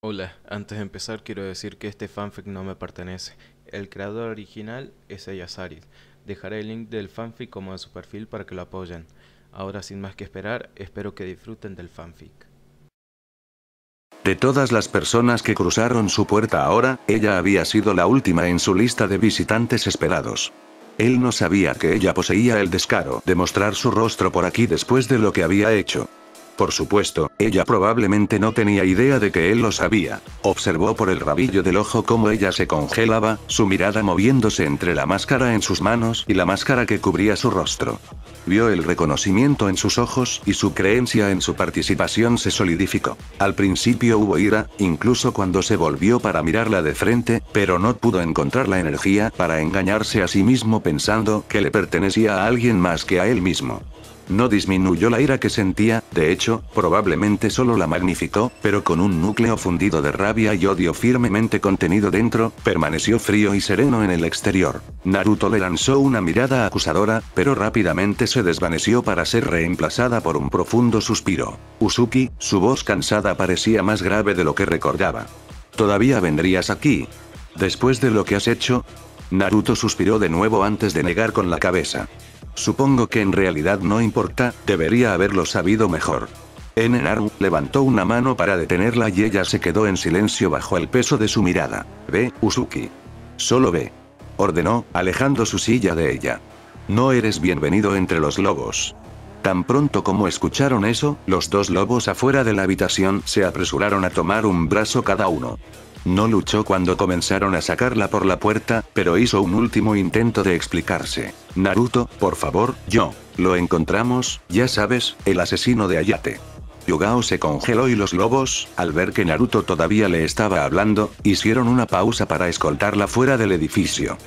Hola, antes de empezar quiero decir que este fanfic no me pertenece. El creador original es Ayasaris. Dejaré el link del fanfic como de su perfil para que lo apoyen. Ahora sin más que esperar, espero que disfruten del fanfic. De todas las personas que cruzaron su puerta ahora, ella había sido la última en su lista de visitantes esperados. Él no sabía que ella poseía el descaro de mostrar su rostro por aquí después de lo que había hecho. Por supuesto, ella probablemente no tenía idea de que él lo sabía. Observó por el rabillo del ojo cómo ella se congelaba, su mirada moviéndose entre la máscara en sus manos y la máscara que cubría su rostro. Vio el reconocimiento en sus ojos y su creencia en su participación se solidificó. Al principio hubo ira, incluso cuando se volvió para mirarla de frente, pero no pudo encontrar la energía para engañarse a sí mismo pensando que le pertenecía a alguien más que a él mismo. No disminuyó la ira que sentía, de hecho, probablemente solo la magnificó, pero con un núcleo fundido de rabia y odio firmemente contenido dentro, permaneció frío y sereno en el exterior. Naruto le lanzó una mirada acusadora, pero rápidamente se desvaneció para ser reemplazada por un profundo suspiro. Uzuki, su voz cansada parecía más grave de lo que recordaba. ¿Todavía vendrías aquí? ¿Después de lo que has hecho? Naruto suspiró de nuevo antes de negar con la cabeza. Supongo que en realidad no importa, debería haberlo sabido mejor. Naru levantó una mano para detenerla y ella se quedó en silencio bajo el peso de su mirada. Ve, Uzuki. Solo ve. Ordenó, alejando su silla de ella. No eres bienvenido entre los lobos. Tan pronto como escucharon eso, los dos lobos afuera de la habitación se apresuraron a tomar un brazo cada uno. No luchó cuando comenzaron a sacarla por la puerta, pero hizo un último intento de explicarse. Naruto, por favor, lo encontramos, ya sabes, el asesino de Ayate. Yugao se congeló y los lobos, al ver que Naruto todavía le estaba hablando, hicieron una pausa para escoltarla fuera del edificio.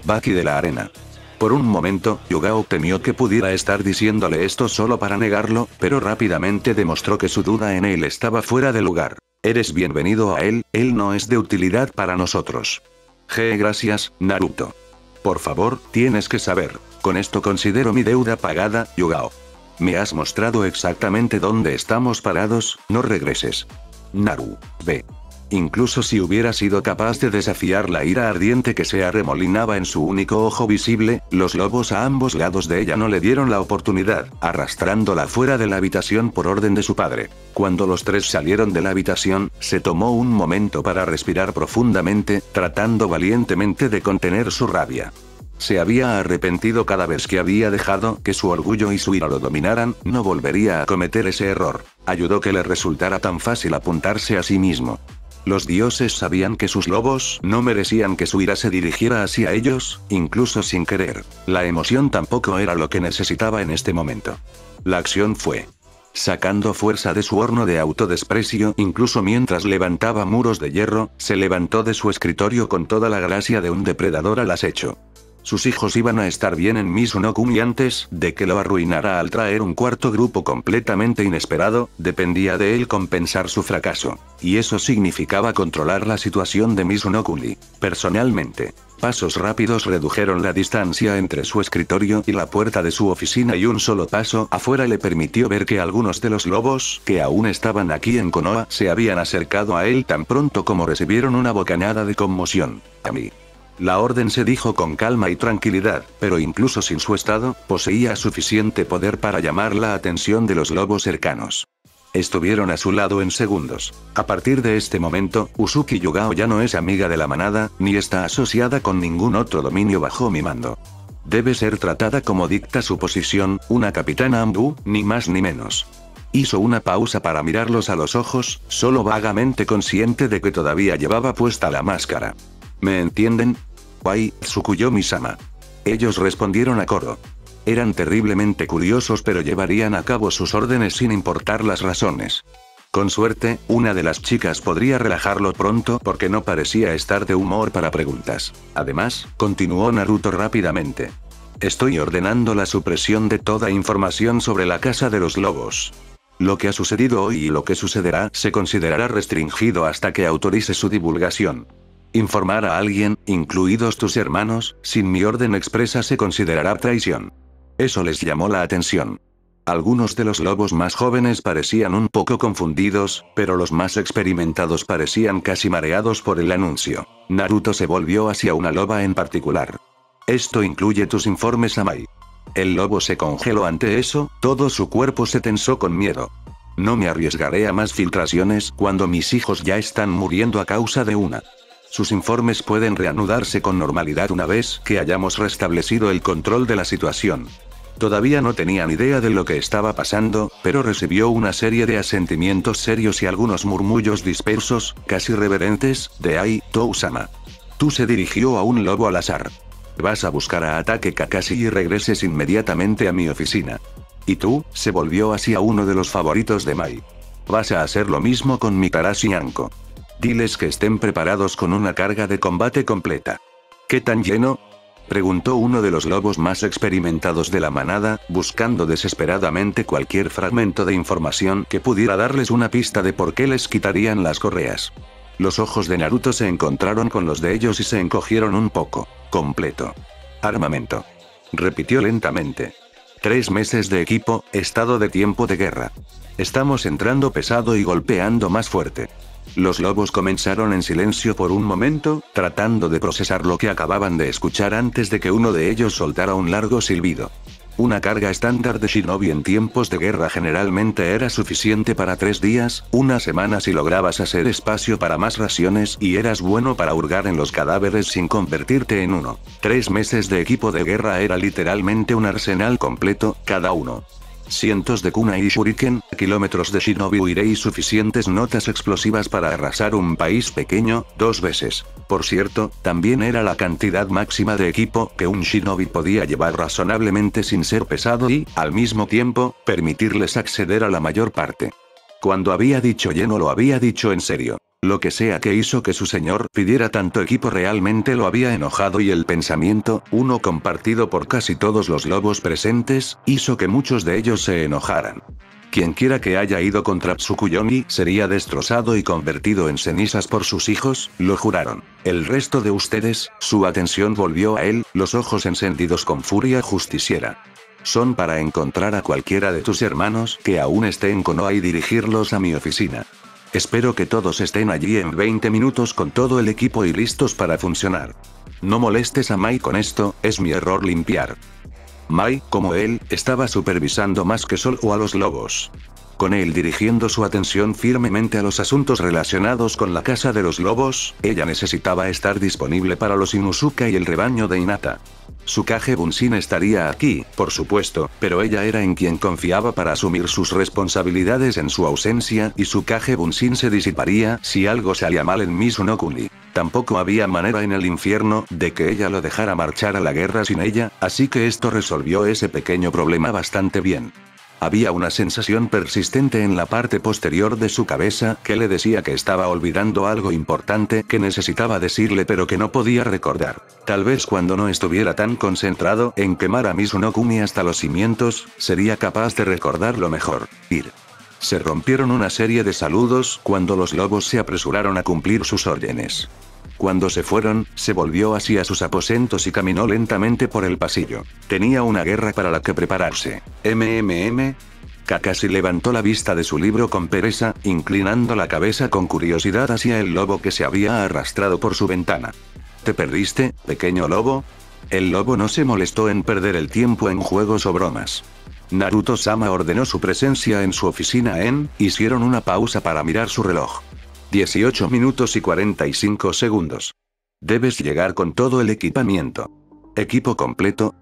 Baki de la arena. Por un momento, Yugao temió que pudiera estar diciéndole esto solo para negarlo, pero rápidamente demostró que su duda en él estaba fuera de lugar. Eres bienvenido a él no es de utilidad para nosotros. Gracias, Naruto. Por favor, tienes que saber, con esto considero mi deuda pagada, Yugao. Me has mostrado exactamente dónde estamos parados, no regreses. Naru, ve. Incluso si hubiera sido capaz de desafiar la ira ardiente que se arremolinaba en su único ojo visible, los lobos a ambos lados de ella no le dieron la oportunidad, arrastrándola fuera de la habitación por orden de su padre. Cuando los tres salieron de la habitación, se tomó un momento para respirar profundamente, tratando valientemente de contener su rabia. Se había arrepentido cada vez que había dejado que su orgullo y su ira lo dominaran, no volvería a cometer ese error. Ayudó que le resultara tan fácil apuntarse a sí mismo. Los dioses sabían que sus lobos no merecían que su ira se dirigiera hacia ellos, incluso sin querer. La emoción tampoco era lo que necesitaba en este momento. La acción fue sacando fuerza de su horno de autodesprecio, incluso mientras levantaba muros de hierro, se levantó de su escritorio con toda la gracia de un depredador al acecho. Sus hijos iban a estar bien en Mizuno-kuni antes de que lo arruinara al traer un cuarto grupo completamente inesperado, dependía de él compensar su fracaso. Y eso significaba controlar la situación de Mizuno-kuni. Personalmente. Pasos rápidos redujeron la distancia entre su escritorio y la puerta de su oficina y un solo paso afuera le permitió ver que algunos de los lobos que aún estaban aquí en Konoha se habían acercado a él tan pronto como recibieron una bocanada de conmoción. A mí. La orden se dijo con calma y tranquilidad, pero incluso sin su estado, poseía suficiente poder para llamar la atención de los lobos cercanos. Estuvieron a su lado en segundos. A partir de este momento, Uzuki Yugao ya no es amiga de la manada, ni está asociada con ningún otro dominio bajo mi mando. Debe ser tratada como dicta su posición, una capitana Ambu, ni más ni menos. Hizo una pausa para mirarlos a los ojos, solo vagamente consciente de que todavía llevaba puesta la máscara. ¿Me entienden? Wai, Tsukuyomi-sama. Ellos respondieron a coro. Eran terriblemente curiosos pero llevarían a cabo sus órdenes sin importar las razones. Con suerte, una de las chicas podría relajarlo pronto porque no parecía estar de humor para preguntas. Además, continuó Naruto rápidamente. Estoy ordenando la supresión de toda información sobre la Casa de los Lobos. Lo que ha sucedido hoy y lo que sucederá se considerará restringido hasta que autorice su divulgación. Informar a alguien, incluidos tus hermanos, sin mi orden expresa se considerará traición. Eso les llamó la atención. Algunos de los lobos más jóvenes parecían un poco confundidos, pero los más experimentados parecían casi mareados por el anuncio. Naruto se volvió hacia una loba en particular. Esto incluye tus informes, Amai. El lobo se congeló ante eso, todo su cuerpo se tensó con miedo. No me arriesgaré a más filtraciones cuando mis hijos ya están muriendo a causa de una. Sus informes pueden reanudarse con normalidad una vez que hayamos restablecido el control de la situación. Todavía no tenía ni idea de lo que estaba pasando, pero recibió una serie de asentimientos serios y algunos murmullos dispersos, casi reverentes, de Ai Tou-sama. Tú se dirigió a un lobo al azar. Vas a buscar a Ataque Kakashi y regreses inmediatamente a mi oficina. Y tú, se volvió hacia uno de los favoritos de Mai. Vas a hacer lo mismo con Mitarashi y Anko. Diles que estén preparados con una carga de combate completa. ¿Qué tan lleno? Preguntó uno de los lobos más experimentados de la manada, buscando desesperadamente cualquier fragmento de información que pudiera darles una pista de por qué les quitarían las correas. Los ojos de Naruto se encontraron con los de ellos y se encogieron un poco. Completo. Armamento. Repitió lentamente. 3 meses de equipo, estado de tiempo de guerra. Estamos entrando pesado y golpeando más fuerte. Los lobos comenzaron en silencio por un momento, tratando de procesar lo que acababan de escuchar antes de que uno de ellos soltara un largo silbido. Una carga estándar de shinobi en tiempos de guerra generalmente era suficiente para 3 días, una semana si lograbas hacer espacio para más raciones y eras bueno para hurgar en los cadáveres sin convertirte en uno. 3 meses de equipo de guerra era literalmente un arsenal completo, cada uno. Cientos de kunai y shuriken, kilómetros de shinobi uire y suficientes notas explosivas para arrasar un país pequeño, 2 veces. Por cierto, también era la cantidad máxima de equipo que un shinobi podía llevar razonablemente sin ser pesado y, al mismo tiempo, permitirles acceder a la mayor parte. Cuando había dicho lleno lo había dicho en serio. Lo que sea que hizo que su señor pidiera tanto equipo realmente lo había enojado y el pensamiento, uno compartido por casi todos los lobos presentes, hizo que muchos de ellos se enojaran. Quienquiera que haya ido contra Tsukuyomi sería destrozado y convertido en cenizas por sus hijos, lo juraron. El resto de ustedes, su atención volvió a él, los ojos encendidos con furia justiciera. Son para encontrar a cualquiera de tus hermanos que aún esté en Konoha y dirigirlos a mi oficina. Espero que todos estén allí en 20 minutos con todo el equipo y listos para funcionar. No molestes a Mai con esto, es mi error limpiar. Mai, como él, estaba supervisando más que solo a los lobos. Con él dirigiendo su atención firmemente a los asuntos relacionados con la casa de los lobos, ella necesitaba estar disponible para los Inuzuka y el rebaño de Hinata. Tsukage Bunshin estaría aquí, por supuesto, pero ella era en quien confiaba para asumir sus responsabilidades en su ausencia y Tsukage Bunshin se disiparía si algo salía mal en Mizuno-kuni. Tampoco había manera en el infierno de que ella lo dejara marchar a la guerra sin ella, así que esto resolvió ese pequeño problema bastante bien. Había una sensación persistente en la parte posterior de su cabeza que le decía que estaba olvidando algo importante que necesitaba decirle pero que no podía recordar. Tal vez cuando no estuviera tan concentrado en quemar a Mizuno-kuni hasta los cimientos, sería capaz de recordarlo mejor. Ir. Se rompieron una serie de saludos cuando los lobos se apresuraron a cumplir sus órdenes. Cuando se fueron, se volvió hacia sus aposentos y caminó lentamente por el pasillo. Tenía una guerra para la que prepararse. Kakashi levantó la vista de su libro con pereza, inclinando la cabeza con curiosidad hacia el lobo que se había arrastrado por su ventana. ¿Te perdiste, pequeño lobo? El lobo no se molestó en perder el tiempo en juegos o bromas. Naruto-sama ordenó su presencia en su oficina hicieron una pausa para mirar su reloj. 18 minutos y 45 segundos. Debes llegar con todo el equipamiento. Equipo completo,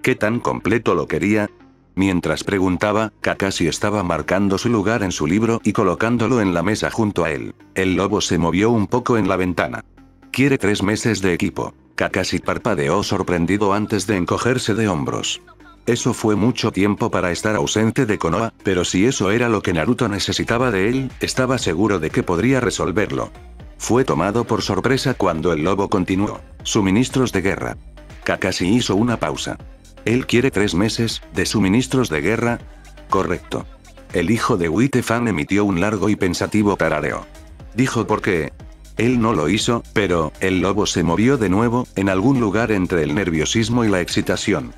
¿Qué tan completo lo quería? Mientras preguntaba, Kakashi estaba marcando su lugar en su libro y colocándolo en la mesa junto a él. El lobo se movió un poco en la ventana. Quiere 3 meses de equipo. Kakashi parpadeó sorprendido antes de encogerse de hombros. Eso fue mucho tiempo para estar ausente de Konoha, pero si eso era lo que Naruto necesitaba de él, estaba seguro de que podría resolverlo. Fue tomado por sorpresa cuando el lobo continuó. Suministros de guerra. Kakashi hizo una pausa. ¿Él quiere 3 meses, de suministros de guerra? Correcto. El hijo de Whitefan emitió un largo y pensativo tarareo. Dijo por qué. Él no lo hizo, pero, el lobo se movió de nuevo, en algún lugar entre el nerviosismo y la excitación.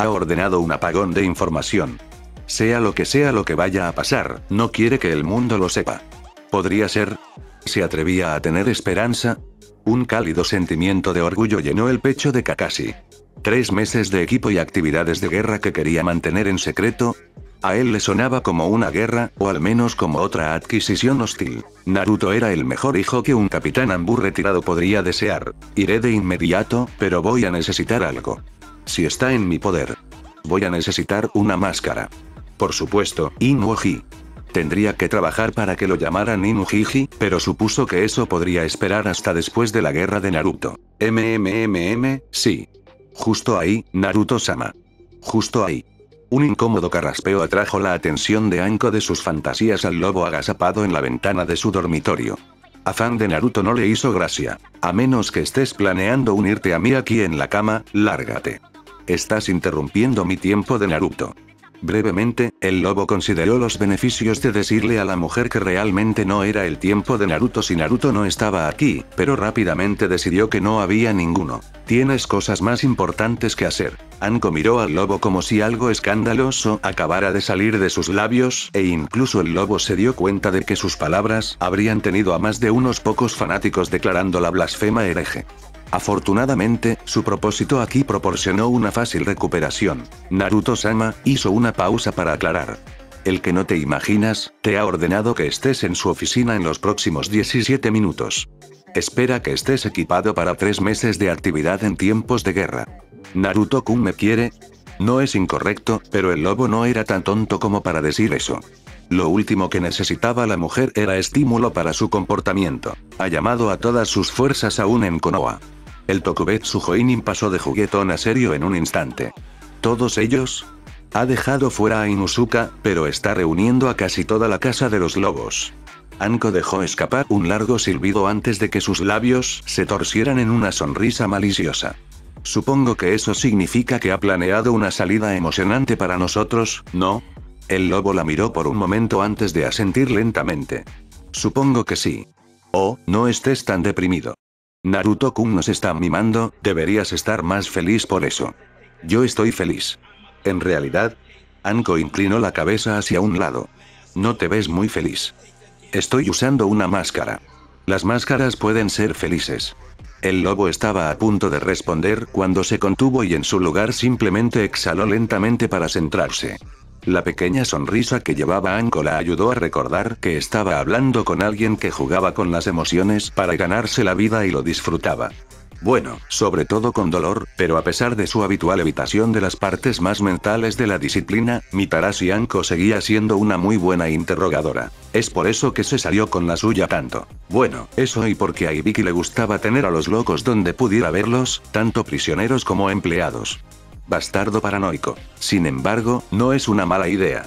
ha ordenado un apagón de información. Sea lo que vaya a pasar, no quiere que el mundo lo sepa. ¿Podría ser? ¿Se atrevía a tener esperanza? Un cálido sentimiento de orgullo llenó el pecho de Kakashi. 3 meses de equipo y actividades de guerra que quería mantener en secreto. A él le sonaba como una guerra, o al menos como otra adquisición hostil. Naruto era el mejor hijo que un capitán Anbu retirado podría desear. Iré de inmediato, pero voy a necesitar algo. Si está en mi poder. Voy a necesitar una máscara. Por supuesto, Inuoji. Tendría que trabajar para que lo llamaran Inuhiji, pero supuso que eso podría esperar hasta después de la guerra de Naruto. Sí. Justo ahí, Naruto-sama. Justo ahí. Un incómodo carraspeo atrajo la atención de Anko de sus fantasías al lobo agazapado en la ventana de su dormitorio. A fan de Naruto no le hizo gracia. A menos que estés planeando unirte a mí aquí en la cama, lárgate. Estás interrumpiendo mi tiempo de Naruto. Brevemente, el lobo consideró los beneficios de decirle a la mujer que realmente no era el tiempo de Naruto si Naruto no estaba aquí, pero rápidamente decidió que no había ninguno. Tienes cosas más importantes que hacer. Anko miró al lobo como si algo escandaloso acabara de salir de sus labios, e incluso el lobo se dio cuenta de que sus palabras habrían tenido a más de unos pocos fanáticos declarando la blasfema hereje. Afortunadamente, su propósito aquí proporcionó una fácil recuperación. Naruto-sama hizo una pausa para aclarar. El que no te imaginas, te ha ordenado que estés en su oficina en los próximos 17 minutos. Espera que estés equipado para 3 meses de actividad en tiempos de guerra. ¿Naruto-kun me quiere? No es incorrecto, pero el lobo no era tan tonto como para decir eso. Lo último que necesitaba la mujer era estímulo para su comportamiento. Ha llamado a todas sus fuerzas aún en Konoha. El Tokubetsu Joinin pasó de juguetón a serio en un instante. ¿Todos ellos? Ha dejado fuera a Inuzuka, pero está reuniendo a casi toda la casa de los lobos. Anko dejó escapar un largo silbido antes de que sus labios se torcieran en una sonrisa maliciosa. Supongo que eso significa que ha planeado una salida emocionante para nosotros, ¿no? El lobo la miró por un momento antes de asentir lentamente. Supongo que sí. Oh, no estés tan deprimido. Naruto-kun nos está mimando, deberías estar más feliz por eso. Yo estoy feliz. En realidad, Anko inclinó la cabeza hacia un lado. No te ves muy feliz. Estoy usando una máscara. Las máscaras pueden ser felices. El lobo estaba a punto de responder cuando se contuvo y en su lugar simplemente exhaló lentamente para centrarse. La pequeña sonrisa que llevaba Anko la ayudó a recordar que estaba hablando con alguien que jugaba con las emociones para ganarse la vida y lo disfrutaba. Bueno, sobre todo con dolor, pero a pesar de su habitual evitación de las partes más mentales de la disciplina, Mitarashi Anko seguía siendo una muy buena interrogadora. Es por eso que se salió con la suya tanto. Bueno, eso y porque a Ibiki le gustaba tener a los locos donde pudiera verlos, tanto prisioneros como empleados. Bastardo paranoico. Sin embargo, no es una mala idea.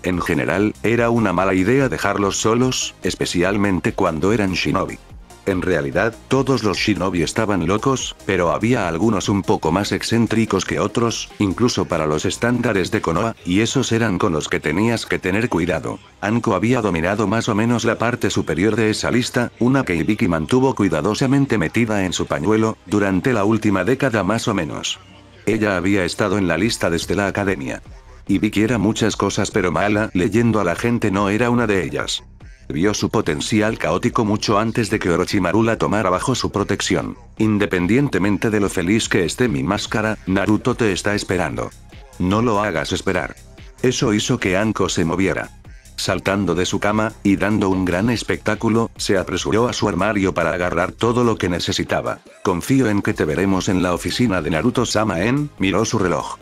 En general, era una mala idea dejarlos solos, especialmente cuando eran shinobi. En realidad, todos los shinobi estaban locos, pero había algunos un poco más excéntricos que otros, incluso para los estándares de Konoha, y esos eran con los que tenías que tener cuidado. Anko había dominado más o menos la parte superior de esa lista, una que Ibiki mantuvo cuidadosamente metida en su pañuelo, durante la última década más o menos. Ella había estado en la lista desde la academia. Ibiki era muchas cosas pero mala, leyendo a la gente no era una de ellas. Vio su potencial caótico mucho antes de que Orochimaru la tomara bajo su protección. Independientemente de lo feliz que esté mi máscara, Naruto te está esperando. No lo hagas esperar. Eso hizo que Anko se moviera. Saltando de su cama, y dando un gran espectáculo, se apresuró a su armario para agarrar todo lo que necesitaba. Confío en que te veremos en la oficina de Naruto-sama miró su reloj.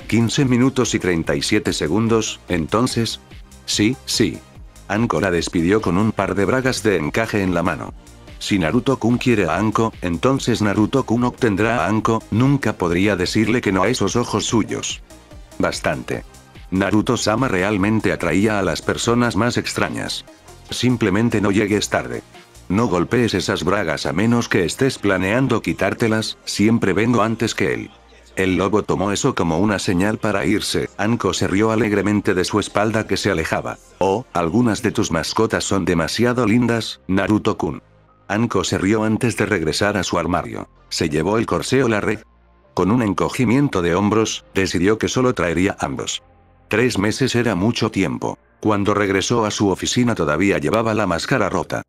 15 minutos y 37 segundos, entonces. Sí. Anko la despidió con un par de bragas de encaje en la mano. Si Naruto-kun quiere a Anko, entonces Naruto-kun obtendrá a Anko, nunca podría decirle que no a esos ojos suyos. Bastante. Naruto-sama realmente atraía a las personas más extrañas. Simplemente no llegues tarde. No golpees esas bragas a menos que estés planeando quitártelas, siempre vengo antes que él. El lobo tomó eso como una señal para irse. Anko se rió alegremente de su espalda que se alejaba. Oh, algunas de tus mascotas son demasiado lindas, Naruto-kun. Anko se rió antes de regresar a su armario. Se llevó el corsé o la red. Con un encogimiento de hombros, decidió que solo traería ambos. 3 meses era mucho tiempo. Cuando regresó a su oficina todavía llevaba la máscara rota.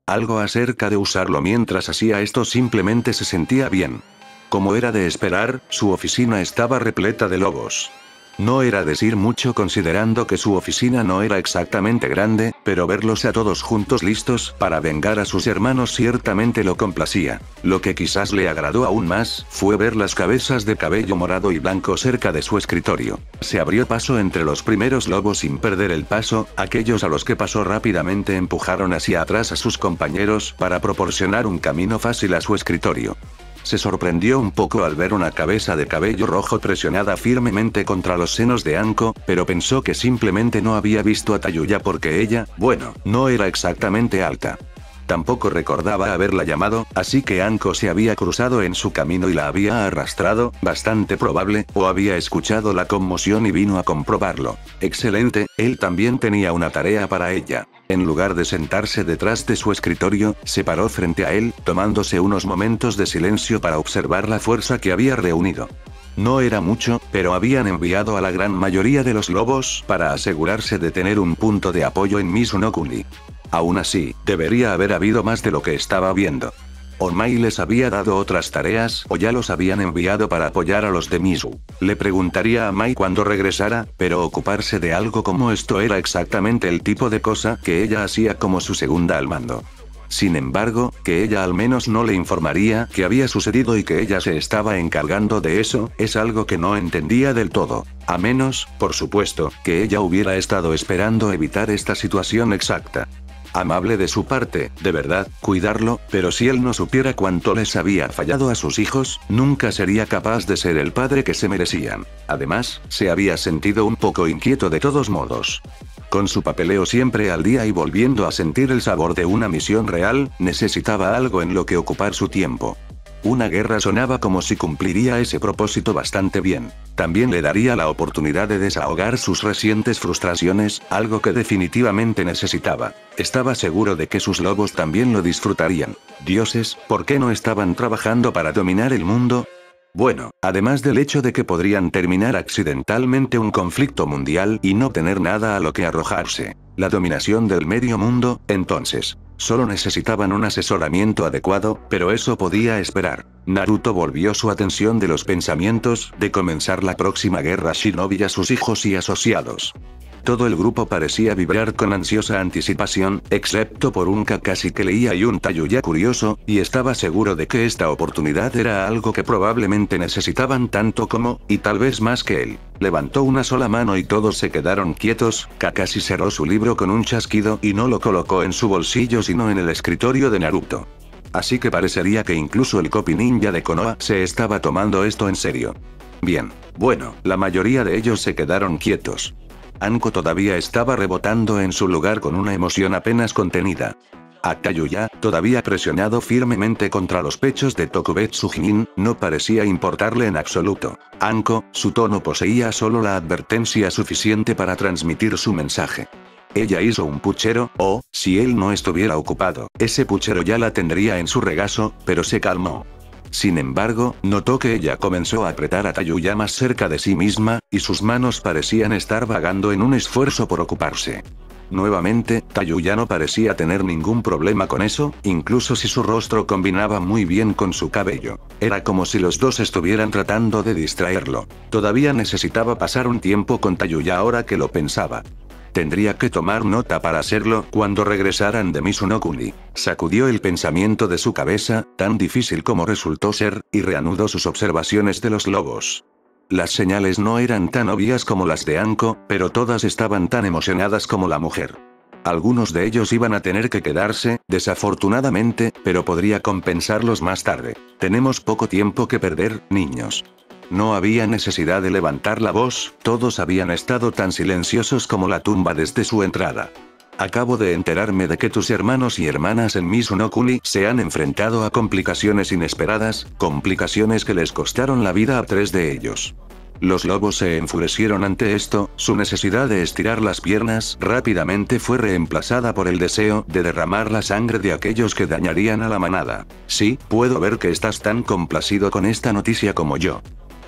Algo acerca de usarlo mientras hacía esto simplemente se sentía bien. Como era de esperar, su oficina estaba repleta de lobos. No era decir mucho considerando que su oficina no era exactamente grande, pero verlos a todos juntos listos para vengar a sus hermanos ciertamente lo complacía. Lo que quizás le agradó aún más, fue ver las cabezas de cabello morado y blanco cerca de su escritorio. Se abrió paso entre los primeros lobos sin perder el paso, aquellos a los que pasó rápidamente empujaron hacia atrás a sus compañeros para proporcionar un camino fácil a su escritorio. Se sorprendió un poco al ver una cabeza de cabello rojo presionada firmemente contra los senos de Anko, pero pensó que simplemente no había visto a Tayuya porque ella, bueno, no era exactamente alta. Tampoco recordaba haberla llamado, así que Anko se había cruzado en su camino y la había arrastrado, bastante probable, o había escuchado la conmoción y vino a comprobarlo. Excelente, él también tenía una tarea para ella. En lugar de sentarse detrás de su escritorio, se paró frente a él, tomándose unos momentos de silencio para observar la fuerza que había reunido. No era mucho, pero habían enviado a la gran mayoría de los lobos para asegurarse de tener un punto de apoyo en Mizunokuni. Aún así, debería haber habido más de lo que estaba viendo. ¿O Mai les había dado otras tareas o ya los habían enviado para apoyar a los de Mizu? Le preguntaría a Mai cuando regresara, pero ocuparse de algo como esto era exactamente el tipo de cosa que ella hacía como su segunda al mando. Sin embargo, que ella al menos no le informaría qué había sucedido y que ella se estaba encargando de eso, es algo que no entendía del todo. A menos, por supuesto, que ella hubiera estado esperando evitar esta situación exacta. Amable de su parte, de verdad, cuidarlo, pero si él no supiera cuánto les había fallado a sus hijos, nunca sería capaz de ser el padre que se merecían. Además, se había sentido un poco inquieto de todos modos. Con su papeleo siempre al día y volviendo a sentir el sabor de una misión real, necesitaba algo en lo que ocupar su tiempo. Una guerra sonaba como si cumpliría ese propósito bastante bien. También le daría la oportunidad de desahogar sus recientes frustraciones, algo que definitivamente necesitaba. Estaba seguro de que sus lobos también lo disfrutarían. Dioses, ¿por qué no estaban trabajando para dominar el mundo? Bueno, además del hecho de que podrían terminar accidentalmente un conflicto mundial y no tener nada a lo que arrojarse. La dominación del medio mundo, entonces. Solo necesitaban un asesoramiento adecuado, pero eso podía esperar. Naruto volvió su atención de los pensamientos de comenzar la próxima guerra Shinobi a sus hijos y asociados. Todo el grupo parecía vibrar con ansiosa anticipación, excepto por un Kakashi que leía y un Tayuya curioso, y estaba seguro de que esta oportunidad era algo que probablemente necesitaban tanto como, y tal vez más que él. Levantó una sola mano y todos se quedaron quietos. Kakashi cerró su libro con un chasquido y no lo colocó en su bolsillo sino en el escritorio de Naruto. Así que parecería que incluso el copy ninja de Konoha se estaba tomando esto en serio. Bien, bueno, la mayoría de ellos se quedaron quietos. Anko todavía estaba rebotando en su lugar con una emoción apenas contenida. A Tayuya, todavía presionado firmemente contra los pechos de Tokubetsu Jinin, no parecía importarle en absoluto. Anko, su tono poseía solo la advertencia suficiente para transmitir su mensaje. Ella hizo un puchero, o, si él no estuviera ocupado, ese puchero ya la tendría en su regazo, pero se calmó. Sin embargo, notó que ella comenzó a apretar a Tayuya más cerca de sí misma, y sus manos parecían estar vagando en un esfuerzo por ocuparse. Nuevamente, Tayuya no parecía tener ningún problema con eso, incluso si su rostro combinaba muy bien con su cabello. Era como si los dos estuvieran tratando de distraerlo. Todavía necesitaba pasar un tiempo con Tayuya ahora que lo pensaba. Tendría que tomar nota para hacerlo cuando regresaran de Mizunokuni. Sacudió el pensamiento de su cabeza, tan difícil como resultó ser, y reanudó sus observaciones de los lobos. Las señales no eran tan obvias como las de Anko, pero todas estaban tan emocionadas como la mujer. Algunos de ellos iban a tener que quedarse, desafortunadamente, pero podría compensarlos más tarde. Tenemos poco tiempo que perder, niños. No había necesidad de levantar la voz, todos habían estado tan silenciosos como la tumba desde su entrada. Acabo de enterarme de que tus hermanos y hermanas en Mizunokuni se han enfrentado a complicaciones inesperadas, complicaciones que les costaron la vida a 3 de ellos. Los lobos se enfurecieron ante esto, su necesidad de estirar las piernas rápidamente fue reemplazada por el deseo de derramar la sangre de aquellos que dañarían a la manada. Sí, puedo ver que estás tan complacido con esta noticia como yo.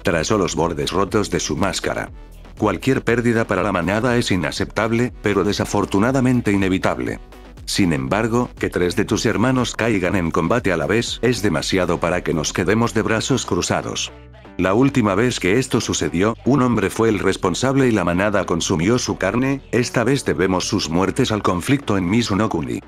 Trazó los bordes rotos de su máscara. Cualquier pérdida para la manada es inaceptable, pero desafortunadamente inevitable. Sin embargo, que 3 de tus hermanos caigan en combate a la vez es demasiado para que nos quedemos de brazos cruzados. La última vez que esto sucedió, un hombre fue el responsable y la manada consumió su carne. Esta vez debemos sus muertes al conflicto en Mizunokuni.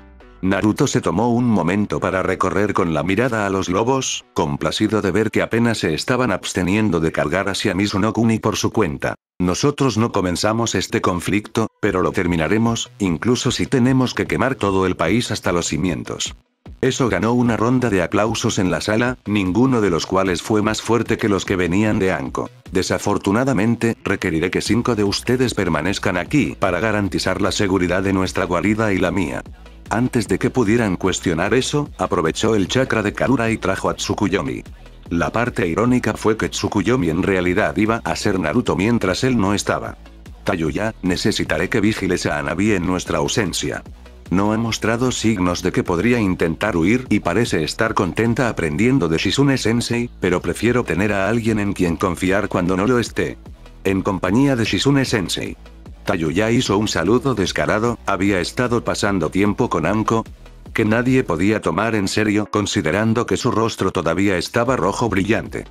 Naruto se tomó un momento para recorrer con la mirada a los lobos, complacido de ver que apenas se estaban absteniendo de cargar hacia Mizunokuni por su cuenta. Nosotros no comenzamos este conflicto, pero lo terminaremos, incluso si tenemos que quemar todo el país hasta los cimientos. Eso ganó una ronda de aplausos en la sala, ninguno de los cuales fue más fuerte que los que venían de Anko. Desafortunadamente, requeriré que 5 de ustedes permanezcan aquí para garantizar la seguridad de nuestra guarida y la mía. Antes de que pudieran cuestionar eso, aprovechó el chakra de Karura y trajo a Tsukuyomi. La parte irónica fue que Tsukuyomi en realidad iba a ser Naruto mientras él no estaba. Tayuya, necesitaré que vigiles a Hanabi en nuestra ausencia. No ha mostrado signos de que podría intentar huir y parece estar contenta aprendiendo de Shizune-sensei, pero prefiero tener a alguien en quien confiar cuando no lo esté. En compañía de Shizune-sensei. Tayuya hizo un saludo descarado, había estado pasando tiempo con Anko, que nadie podía tomar en serio considerando que su rostro todavía estaba rojo brillante.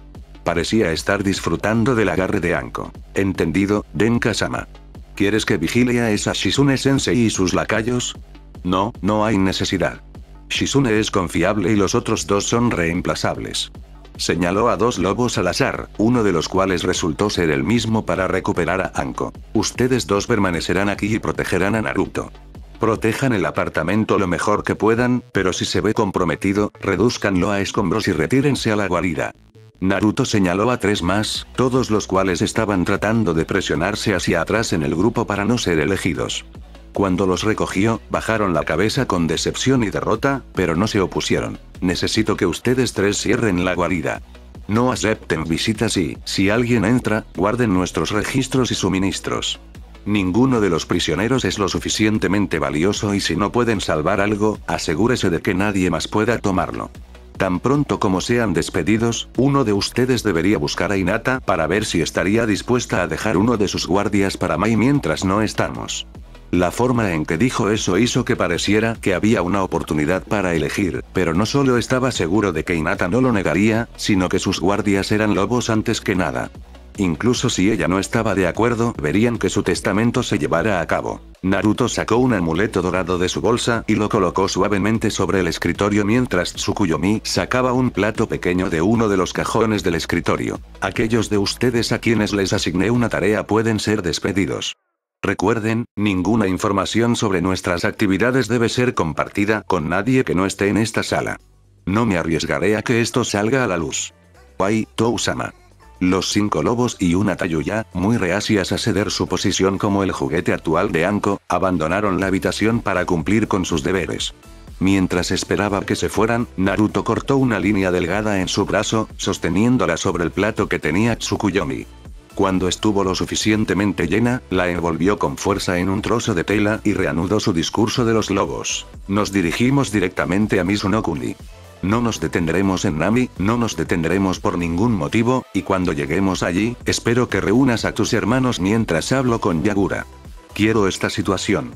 Parecía estar disfrutando del agarre de Anko. Entendido, Denka-sama. ¿Quieres que vigile a esa Shizune-sensei y sus lacayos? No, no hay necesidad. Shizune es confiable y los otros 2 son reemplazables. Señaló a 2 lobos al azar, uno de los cuales resultó ser el mismo para recuperar a Anko. Ustedes 2 permanecerán aquí y protegerán a Naruto. Protejan el apartamento lo mejor que puedan, pero si se ve comprometido, redúzcanlo a escombros y retírense a la guarida. Naruto señaló a 3 más, todos los cuales estaban tratando de presionarse hacia atrás en el grupo para no ser elegidos. Cuando los recogió, bajaron la cabeza con decepción y derrota, pero no se opusieron. Necesito que ustedes 3 cierren la guarida. No acepten visitas y, si alguien entra, guarden nuestros registros y suministros. Ninguno de los prisioneros es lo suficientemente valioso y si no pueden salvar algo, asegúrese de que nadie más pueda tomarlo. Tan pronto como sean despedidos, uno de ustedes debería buscar a Hinata para ver si estaría dispuesta a dejar uno de sus guardias para Mai mientras no estamos. La forma en que dijo eso hizo que pareciera que había una oportunidad para elegir, pero no solo estaba seguro de que Hinata no lo negaría, sino que sus guardias eran lobos antes que nada. Incluso si ella no estaba de acuerdo, verían que su testamento se llevara a cabo. Naruto sacó un amuleto dorado de su bolsa y lo colocó suavemente sobre el escritorio mientras Tsukuyomi sacaba un plato pequeño de uno de los cajones del escritorio. Aquellos de ustedes a quienes les asigné una tarea pueden ser despedidos. Recuerden, ninguna información sobre nuestras actividades debe ser compartida con nadie que no esté en esta sala. No me arriesgaré a que esto salga a la luz. Wai Tou-sama. Los 5 lobos y una Tayuya, muy reacias a ceder su posición como el juguete actual de Anko, abandonaron la habitación para cumplir con sus deberes. Mientras esperaba que se fueran, Naruto cortó una línea delgada en su brazo, sosteniéndola sobre el plato que tenía Tsukuyomi. Cuando estuvo lo suficientemente llena, la envolvió con fuerza en un trozo de tela y reanudó su discurso de los lobos. Nos dirigimos directamente a Mizunokuni. No nos detendremos en Nami, no nos detendremos por ningún motivo, y cuando lleguemos allí, espero que reúnas a tus hermanos mientras hablo con Yagura. Quiero esta situación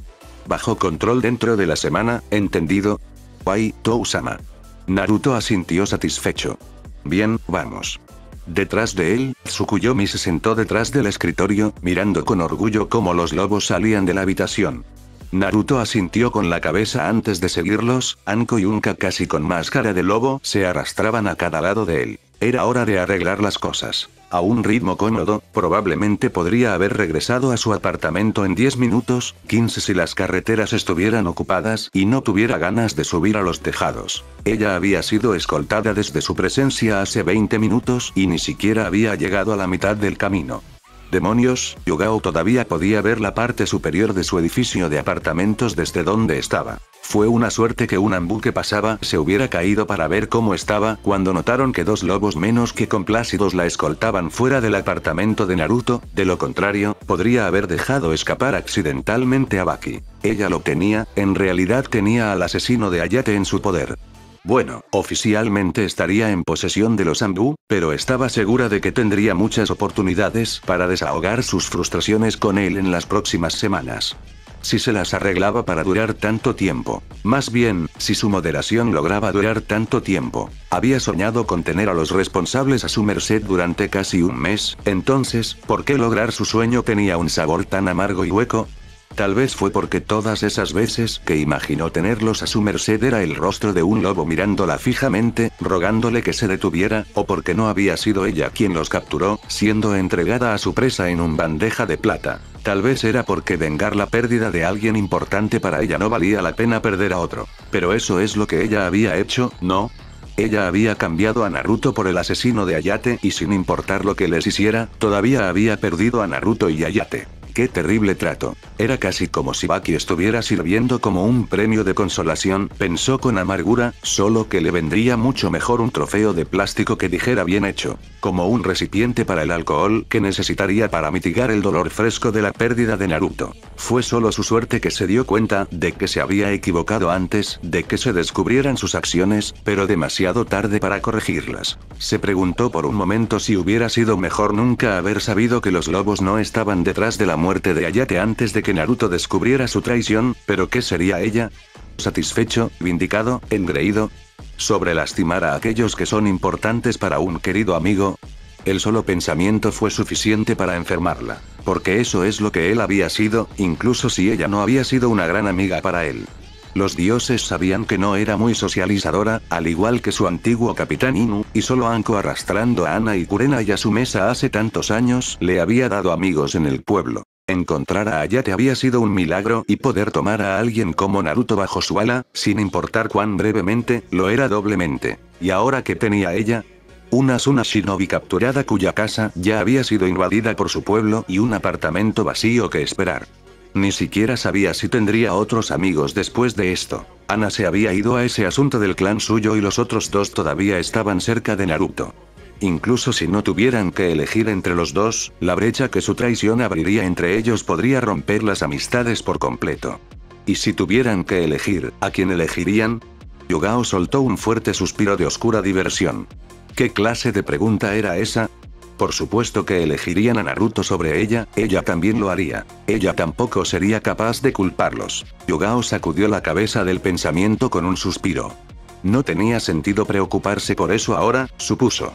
bajo control dentro de la semana, ¿entendido? Wai Tou-sama. Naruto asintió satisfecho. Bien, vamos. Detrás de él, Tsukuyomi se sentó detrás del escritorio, mirando con orgullo cómo los lobos salían de la habitación. Naruto asintió con la cabeza antes de seguirlos. Anko y un Kakashi con máscara de lobo se arrastraban a cada lado de él. Era hora de arreglar las cosas. A un ritmo cómodo, probablemente podría haber regresado a su apartamento en 10 minutos, 15 si las carreteras estuvieran ocupadas y no tuviera ganas de subir a los tejados. Ella había sido escoltada desde su presencia hace 20 minutos y ni siquiera había llegado a la mitad del camino. Demonios, Yugao todavía podía ver la parte superior de su edificio de apartamentos desde donde estaba. Fue una suerte que un Anbu que pasaba se hubiera caído para ver cómo estaba cuando notaron que 2 lobos menos que complácidos la escoltaban fuera del apartamento de Naruto, de lo contrario, podría haber dejado escapar accidentalmente a Baki. Ella lo tenía, en realidad tenía al asesino de Hayate en su poder. Bueno, oficialmente estaría en posesión de los Anbu, pero estaba segura de que tendría muchas oportunidades para desahogar sus frustraciones con él en las próximas semanas. Si se las arreglaba para durar tanto tiempo. Más bien, si su moderación lograba durar tanto tiempo. Había soñado con tener a los responsables a su merced durante casi un mes, entonces, ¿por qué lograr su sueño tenía un sabor tan amargo y hueco? Tal vez fue porque todas esas veces que imaginó tenerlos a su merced era el rostro de un lobo mirándola fijamente, rogándole que se detuviera, o porque no había sido ella quien los capturó, siendo entregada a su presa en un bandeja de plata. Tal vez era porque vengar la pérdida de alguien importante para ella no valía la pena perder a otro. Pero eso es lo que ella había hecho, ¿no? Ella había cambiado a Naruto por el asesino de Hayate y sin importar lo que les hiciera, todavía había perdido a Naruto y Hayate. ¡Qué terrible trato! Era casi como si Baki estuviera sirviendo como un premio de consolación, pensó con amargura, solo que le vendría mucho mejor un trofeo de plástico que dijera bien hecho. Como un recipiente para el alcohol que necesitaría para mitigar el dolor fresco de la pérdida de Naruto. Fue solo su suerte que se dio cuenta de que se había equivocado antes de que se descubrieran sus acciones, pero demasiado tarde para corregirlas. Se preguntó por un momento si hubiera sido mejor nunca haber sabido que los lobos no estaban detrás de la muerte de Hayate antes de que Naruto descubriera su traición, pero ¿qué sería ella? ¿Satisfecho, vindicado, engreído? ¿Sobre lastimar a aquellos que son importantes para un querido amigo? El solo pensamiento fue suficiente para enfermarla, porque eso es lo que él había sido, incluso si ella no había sido una gran amiga para él. Los dioses sabían que no era muy socializadora, al igual que su antiguo capitán Inu, y solo Anko arrastrando a Ana y Kurenai a su mesa hace tantos años le había dado amigos en el pueblo. Encontrar a Hayate había sido un milagro y poder tomar a alguien como Naruto bajo su ala, sin importar cuán brevemente, lo era doblemente. ¿Y ahora qué tenía ella? Una Asuna Shinobi capturada cuya casa ya había sido invadida por su pueblo y un apartamento vacío que esperar. Ni siquiera sabía si tendría otros amigos después de esto. Ana se había ido a ese asunto del clan suyo y los otros dos todavía estaban cerca de Naruto. Incluso si no tuvieran que elegir entre los dos, la brecha que su traición abriría entre ellos podría romper las amistades por completo. ¿Y si tuvieran que elegir, a quién elegirían? Yugao soltó un fuerte suspiro de oscura diversión. ¿Qué clase de pregunta era esa? Por supuesto que elegirían a Naruto sobre ella también lo haría. Ella tampoco sería capaz de culparlos. Yugao sacudió la cabeza del pensamiento con un suspiro. No tenía sentido preocuparse por eso ahora, supuso.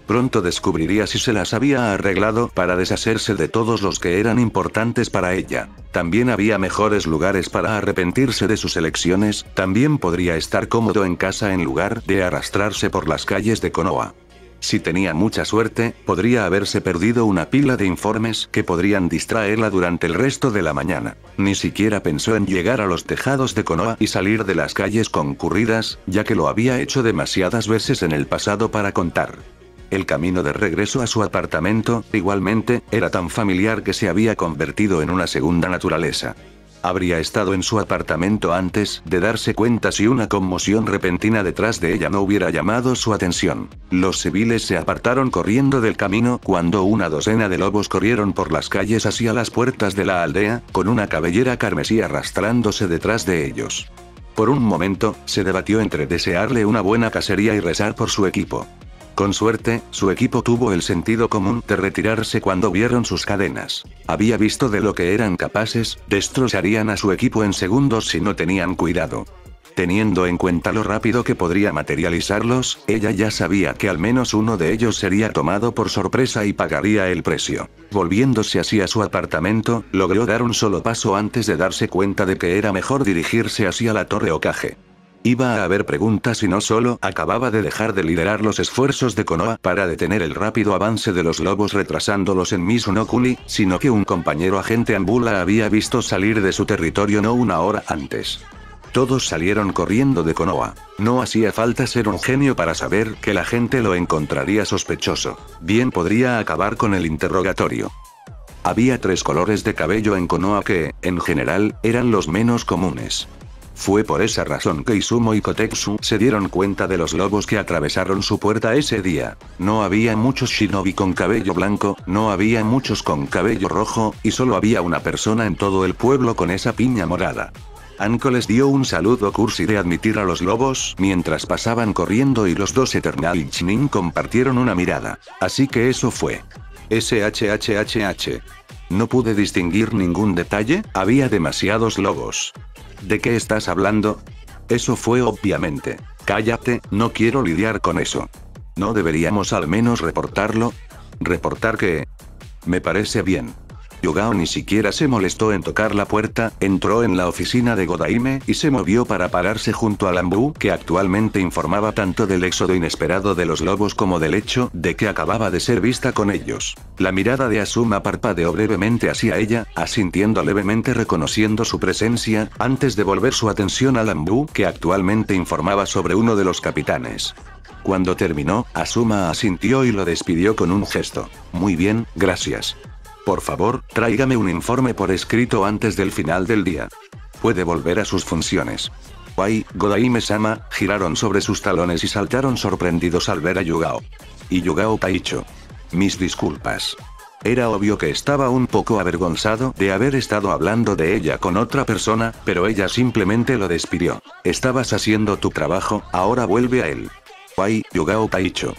Pronto descubriría si se las había arreglado para deshacerse de todos los que eran importantes para ella. También había mejores lugares para arrepentirse de sus elecciones, también podría estar cómodo en casa en lugar de arrastrarse por las calles de Konoha. Si tenía mucha suerte, podría haberse perdido una pila de informes que podrían distraerla durante el resto de la mañana. Ni siquiera pensó en llegar a los tejados de Konoha y salir de las calles concurridas, ya que lo había hecho demasiadas veces en el pasado para contar. El camino de regreso a su apartamento, igualmente, era tan familiar que se había convertido en una segunda naturaleza. Habría estado en su apartamento antes de darse cuenta si una conmoción repentina detrás de ella no hubiera llamado su atención. Los civiles se apartaron corriendo del camino cuando una docena de lobos corrieron por las calles hacia las puertas de la aldea, con una cabellera carmesí arrastrándose detrás de ellos. Por un momento, se debatió entre desearle una buena cacería y rezar por su equipo. Con suerte, su equipo tuvo el sentido común de retirarse cuando vieron sus cadenas. Había visto de lo que eran capaces, destrozarían a su equipo en segundos si no tenían cuidado. Teniendo en cuenta lo rápido que podría materializarlos, ella ya sabía que al menos uno de ellos sería tomado por sorpresa y pagaría el precio. Volviéndose hacia su apartamento, logró dar un solo paso antes de darse cuenta de que era mejor dirigirse hacia la Torre Hokage. Iba a haber preguntas y no solo acababa de dejar de liderar los esfuerzos de Konoha para detener el rápido avance de los lobos retrasándolos en Mizunokuni, sino que un compañero agente Anbu la había visto salir de su territorio no una hora antes. Todos salieron corriendo de Konoha. No hacía falta ser un genio para saber que la gente lo encontraría sospechoso. Bien podría acabar con el interrogatorio. Había 3 colores de cabello en Konoha que, en general, eran los menos comunes. Fue por esa razón que Izumo y Kotetsu se dieron cuenta de los lobos que atravesaron su puerta ese día. No había muchos shinobi con cabello blanco, no había muchos con cabello rojo, y solo había una persona en todo el pueblo con esa piña morada. Anko les dio un saludo cursi de admitir a los lobos mientras pasaban corriendo y los dos Eternal y Chinin compartieron una mirada. Así que eso fue. SHHHH. No pude distinguir ningún detalle, había demasiados lobos. ¿De qué estás hablando? Eso fue obviamente. Cállate, no quiero lidiar con eso. ¿No deberíamos al menos reportarlo? ¿Reportar qué? Me parece bien. Yugao ni siquiera se molestó en tocar la puerta, entró en la oficina de Godaime y se movió para pararse junto a Lambu, que actualmente informaba tanto del éxodo inesperado de los lobos como del hecho de que acababa de ser vista con ellos. La mirada de Asuma parpadeó brevemente hacia ella, asintiendo levemente reconociendo su presencia, antes de volver su atención a Lambu, que actualmente informaba sobre uno de los capitanes. Cuando terminó, Asuma asintió y lo despidió con un gesto. Muy bien, gracias. Por favor, tráigame un informe por escrito antes del final del día. Puede volver a sus funciones. Wai, Godaime-sama, giraron sobre sus talones y saltaron sorprendidos al ver a Yugao. Y Yugao Taicho. Mis disculpas. Era obvio que estaba un poco avergonzado de haber estado hablando de ella con otra persona, pero ella simplemente lo despidió. Estabas haciendo tu trabajo, ahora vuelve a él. Wai, Yugao Taicho.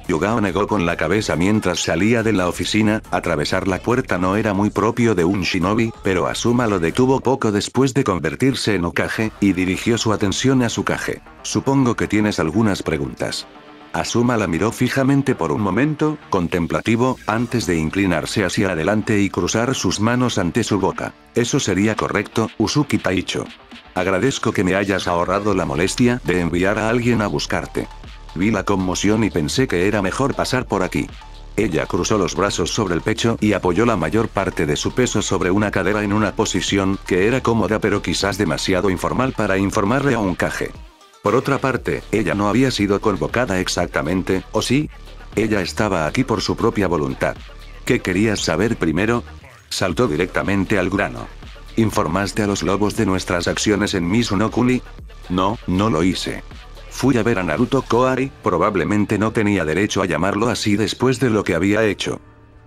Yugao negó con la cabeza mientras salía de la oficina. Atravesar la puerta no era muy propio de un shinobi, pero Asuma lo detuvo poco después de convertirse en Hokage, y dirigió su atención a Tsukage. Supongo que tienes algunas preguntas. Asuma la miró fijamente por un momento, contemplativo, antes de inclinarse hacia adelante y cruzar sus manos ante su boca. Eso sería correcto, Usuki Taicho. Agradezco que me hayas ahorrado la molestia de enviar a alguien a buscarte. Vi la conmoción y pensé que era mejor pasar por aquí. Ella cruzó los brazos sobre el pecho y apoyó la mayor parte de su peso sobre una cadera en una posición que era cómoda pero quizás demasiado informal para informarle a un Kage. Por otra parte, ella no había sido convocada exactamente, ¿o sí? Ella estaba aquí por su propia voluntad. ¿Qué querías saber primero? Saltó directamente al grano. ¿Informaste a los lobos de nuestras acciones en Mizuno-kuni? No, no lo hice. Fui a ver a Naruto Koari, probablemente no tenía derecho a llamarlo así después de lo que había hecho.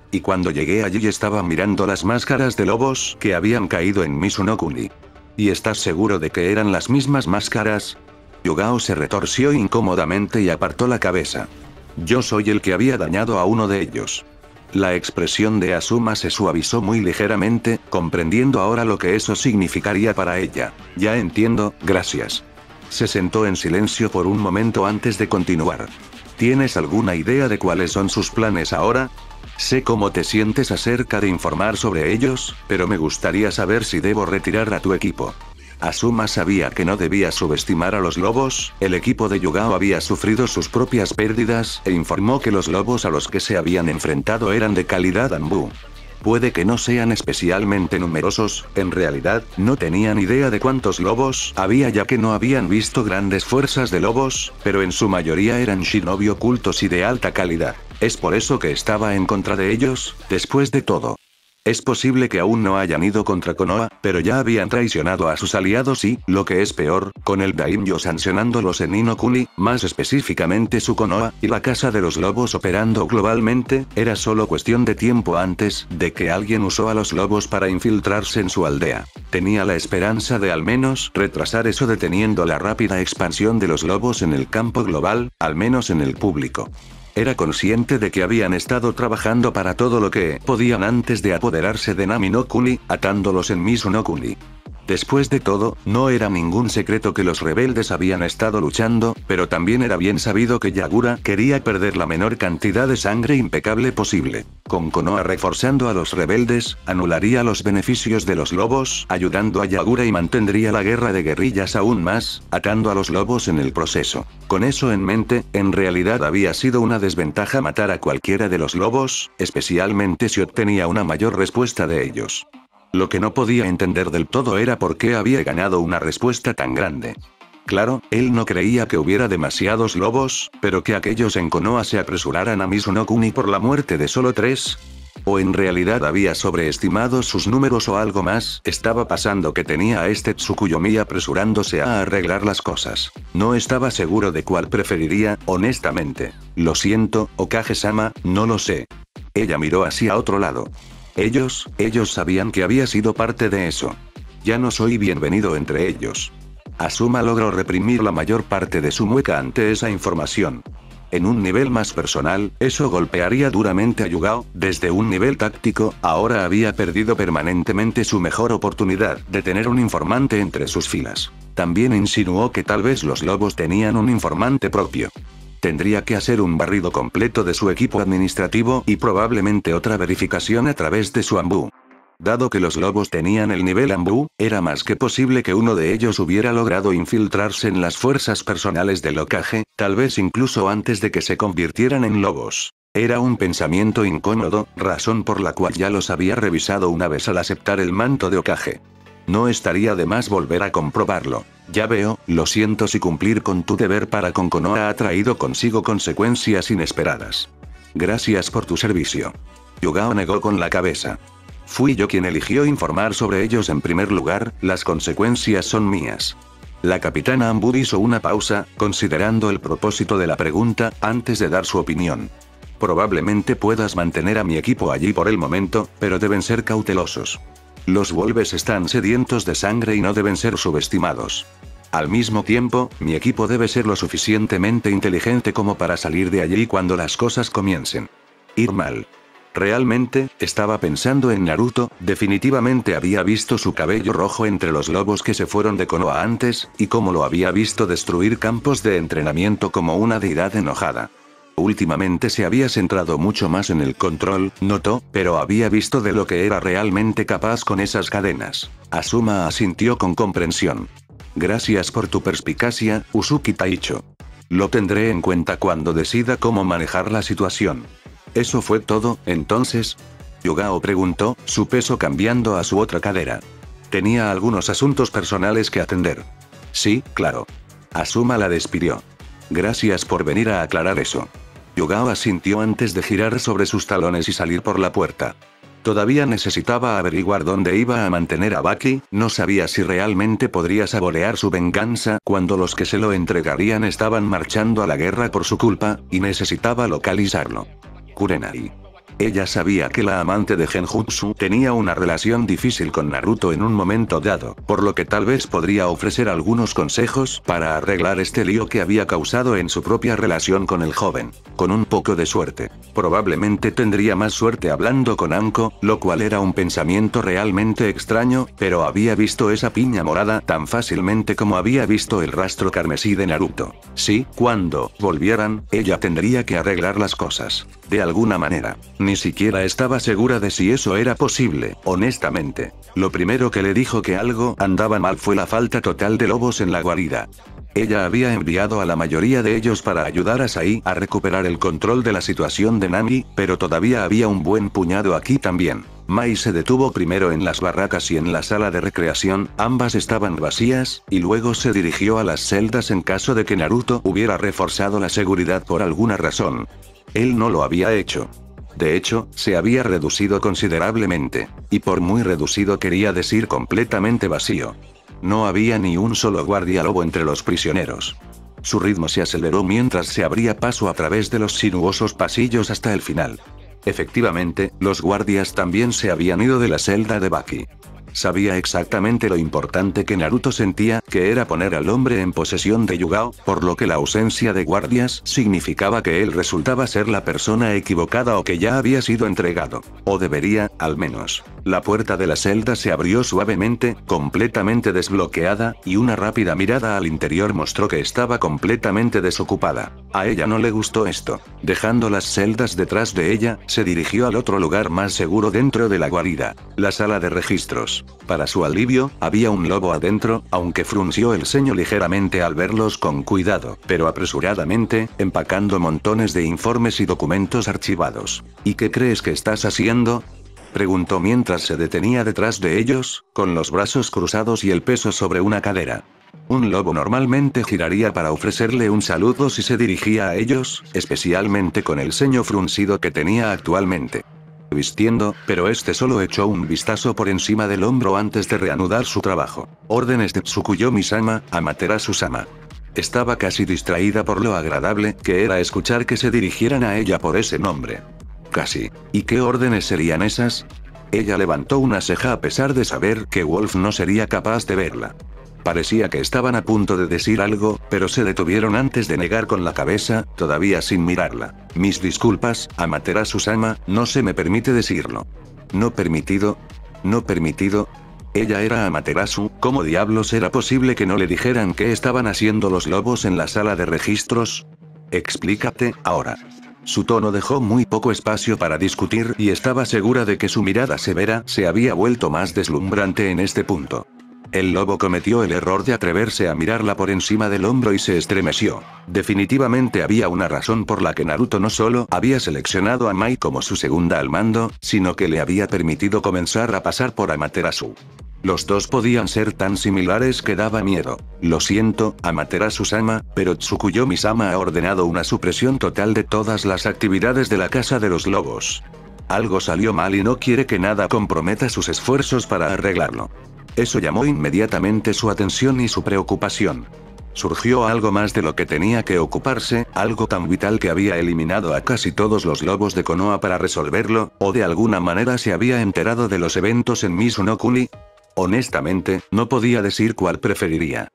Y cuando llegué allí estaba mirando las máscaras de lobos que habían caído en Mizuno-kuni. ¿Y estás seguro de que eran las mismas máscaras? Yugao se retorció incómodamente y apartó la cabeza. Yo soy el que había dañado a uno de ellos. La expresión de Asuma se suavizó muy ligeramente, comprendiendo ahora lo que eso significaría para ella. Ya entiendo, gracias. Se sentó en silencio por un momento antes de continuar. ¿Tienes alguna idea de cuáles son sus planes ahora? Sé cómo te sientes acerca de informar sobre ellos, pero me gustaría saber si debo retirar a tu equipo. Asuma sabía que no debía subestimar a los lobos, el equipo de Yugao había sufrido sus propias pérdidas, e informó que los lobos a los que se habían enfrentado eran de calidad Anbu. Puede que no sean especialmente numerosos, en realidad, no tenían idea de cuántos lobos había ya que no habían visto grandes fuerzas de lobos, pero en su mayoría eran shinobi ocultos y de alta calidad. Es por eso que estaba en contra de ellos, después de todo. Es posible que aún no hayan ido contra Konoha, pero ya habían traicionado a sus aliados y, lo que es peor, con el Daimyo sancionándolos en Ni-no-Kuni, más específicamente su Konoha, y la Casa de los Lobos operando globalmente, era solo cuestión de tiempo antes de que alguien usó a los lobos para infiltrarse en su aldea. Tenía la esperanza de al menos retrasar eso deteniendo la rápida expansión de los lobos en el campo global, al menos en el público. Era consciente de que habían estado trabajando para todo lo que podían antes de apoderarse de Nami-no-Kuni, atándolos en Mizuno-Kuni. Después de todo, no era ningún secreto que los rebeldes habían estado luchando, pero también era bien sabido que Yagura quería perder la menor cantidad de sangre impecable posible. Con Konoha reforzando a los rebeldes, anularía los beneficios de los lobos, ayudando a Yagura y mantendría la guerra de guerrillas aún más, atando a los lobos en el proceso. Con eso en mente, en realidad había sido una desventaja matar a cualquiera de los lobos, especialmente si obtenía una mayor respuesta de ellos. Lo que no podía entender del todo era por qué había ganado una respuesta tan grande. Claro, él no creía que hubiera demasiados lobos, pero que aquellos en Konoha se apresuraran a Mizuno-Kuni por la muerte de solo 3. O en realidad había sobreestimado sus números o algo más estaba pasando que tenía a este Tsukuyomi apresurándose a arreglar las cosas. No estaba seguro de cuál preferiría, honestamente. Lo siento, Hokage-sama, no lo sé. Ella miró hacia otro lado. Ellos sabían que había sido parte de eso. Ya no soy bienvenido entre ellos. Asuma logró reprimir la mayor parte de su mueca ante esa información. En un nivel más personal, eso golpearía duramente a Yugao. Desde un nivel táctico, ahora había perdido permanentemente su mejor oportunidad de tener un informante entre sus filas. También insinuó que tal vez los lobos tenían un informante propio. Tendría que hacer un barrido completo de su equipo administrativo y probablemente otra verificación a través de su Anbu. Dado que los lobos tenían el nivel Anbu, era más que posible que uno de ellos hubiera logrado infiltrarse en las fuerzas personales del Hokage, tal vez incluso antes de que se convirtieran en lobos. Era un pensamiento incómodo, razón por la cual ya los había revisado una vez al aceptar el manto de Hokage. No estaría de más volver a comprobarlo. Ya veo, lo siento si cumplir con tu deber para con Konoha ha traído consigo consecuencias inesperadas. Gracias por tu servicio. Yugao negó con la cabeza. Fui yo quien eligió informar sobre ellos en primer lugar, las consecuencias son mías. La capitana Anbu hizo una pausa, considerando el propósito de la pregunta, antes de dar su opinión. Probablemente puedas mantener a mi equipo allí por el momento, pero deben ser cautelosos. Los wolves están sedientos de sangre y no deben ser subestimados. Al mismo tiempo, mi equipo debe ser lo suficientemente inteligente como para salir de allí cuando las cosas comiencen a ir mal. Realmente, estaba pensando en Naruto, definitivamente había visto su cabello rojo entre los lobos que se fueron de Konoha antes, y cómo lo había visto destruir campos de entrenamiento como una deidad enojada. Últimamente se había centrado mucho más en el control, notó, pero había visto de lo que era realmente capaz con esas cadenas. Asuma asintió con comprensión. Gracias por tu perspicacia, Uzuki Taicho. Lo tendré en cuenta cuando decida cómo manejar la situación. ¿Eso fue todo, entonces? Yugao preguntó, su peso cambiando a su otra cadera. Tenía algunos asuntos personales que atender. Sí, claro. Asuma la despidió. Gracias por venir a aclarar eso. Yugao asintió antes de girar sobre sus talones y salir por la puerta. Todavía necesitaba averiguar dónde iba a mantener a Baki, no sabía si realmente podría saborear su venganza cuando los que se lo entregarían estaban marchando a la guerra por su culpa, y necesitaba localizarlo. Kurenai. Ella sabía que la amante de Genjutsu tenía una relación difícil con Naruto en un momento dado, por lo que tal vez podría ofrecer algunos consejos para arreglar este lío que había causado en su propia relación con el joven. Con un poco de suerte. Probablemente tendría más suerte hablando con Anko, lo cual era un pensamiento realmente extraño, pero había visto esa piña morada tan fácilmente como había visto el rastro carmesí de Naruto. Sí, cuando volvieran, ella tendría que arreglar las cosas. De alguna manera. Ni siquiera estaba segura de si eso era posible, honestamente. Lo primero que le dijo que algo andaba mal fue la falta total de lobos en la guarida. Ella había enviado a la mayoría de ellos para ayudar a Sai a recuperar el control de la situación de Nami, pero todavía había un buen puñado aquí también. Mai se detuvo primero en las barracas y en la sala de recreación, ambas estaban vacías, y luego se dirigió a las celdas en caso de que Naruto hubiera reforzado la seguridad por alguna razón. Él no lo había hecho. De hecho, se había reducido considerablemente. Y por muy reducido quería decir completamente vacío. No había ni un solo guardia lobo entre los prisioneros. Su ritmo se aceleró mientras se abría paso a través de los sinuosos pasillos hasta el final. Efectivamente, los guardias también se habían ido de la celda de Baki. Sabía exactamente lo importante que Naruto sentía, que era poner al hombre en posesión de Yugao, por lo que la ausencia de guardias significaba que él resultaba ser la persona equivocada o que ya había sido entregado. O debería, al menos. La puerta de la celda se abrió suavemente, completamente desbloqueada, y una rápida mirada al interior mostró que estaba completamente desocupada. A ella no le gustó esto. Dejando las celdas detrás de ella, se dirigió al otro lugar más seguro dentro de la guarida, la sala de registros. Para su alivio, había un lobo adentro, aunque frunció el ceño ligeramente al verlos con cuidado, pero apresuradamente, empacando montones de informes y documentos archivados. ¿Y qué crees que estás haciendo?, preguntó mientras se detenía detrás de ellos, con los brazos cruzados y el peso sobre una cadera. Un lobo normalmente giraría para ofrecerle un saludo si se dirigía a ellos, especialmente con el ceño fruncido que tenía actualmente. Vistiendo, pero este solo echó un vistazo por encima del hombro antes de reanudar su trabajo. Órdenes de Tsukuyomi-sama, Amaterasu-sama. Estaba casi distraída por lo agradable que era escuchar que se dirigieran a ella por ese nombre. Casi. ¿Y qué órdenes serían esas? Ella levantó una ceja a pesar de saber que Wolf no sería capaz de verla. Parecía que estaban a punto de decir algo, pero se detuvieron antes de negar con la cabeza, todavía sin mirarla. Mis disculpas, Amaterasu-sama, no se me permite decirlo. ¿No permitido? ¿No permitido? Ella era Amaterasu, ¿cómo diablos era posible que no le dijeran qué estaban haciendo los lobos en la sala de registros? Explícate, ahora. Su tono dejó muy poco espacio para discutir y estaba segura de que su mirada severa se había vuelto más deslumbrante en este punto. El lobo cometió el error de atreverse a mirarla por encima del hombro y se estremeció. Definitivamente había una razón por la que Naruto no solo había seleccionado a Mai como su segunda al mando, sino que le había permitido comenzar a pasar por Amaterasu. Los dos podían ser tan similares que daba miedo. Lo siento, Amaterasu-sama, pero Tsukuyomi-sama ha ordenado una supresión total de todas las actividades de la Casa de los Lobos. Algo salió mal y no quiere que nada comprometa sus esfuerzos para arreglarlo. Eso llamó inmediatamente su atención y su preocupación. Surgió algo más de lo que tenía que ocuparse, algo tan vital que había eliminado a casi todos los lobos de Konoha para resolverlo, o de alguna manera se había enterado de los eventos en Mizuno-kuni. Honestamente, no podía decir cuál preferiría.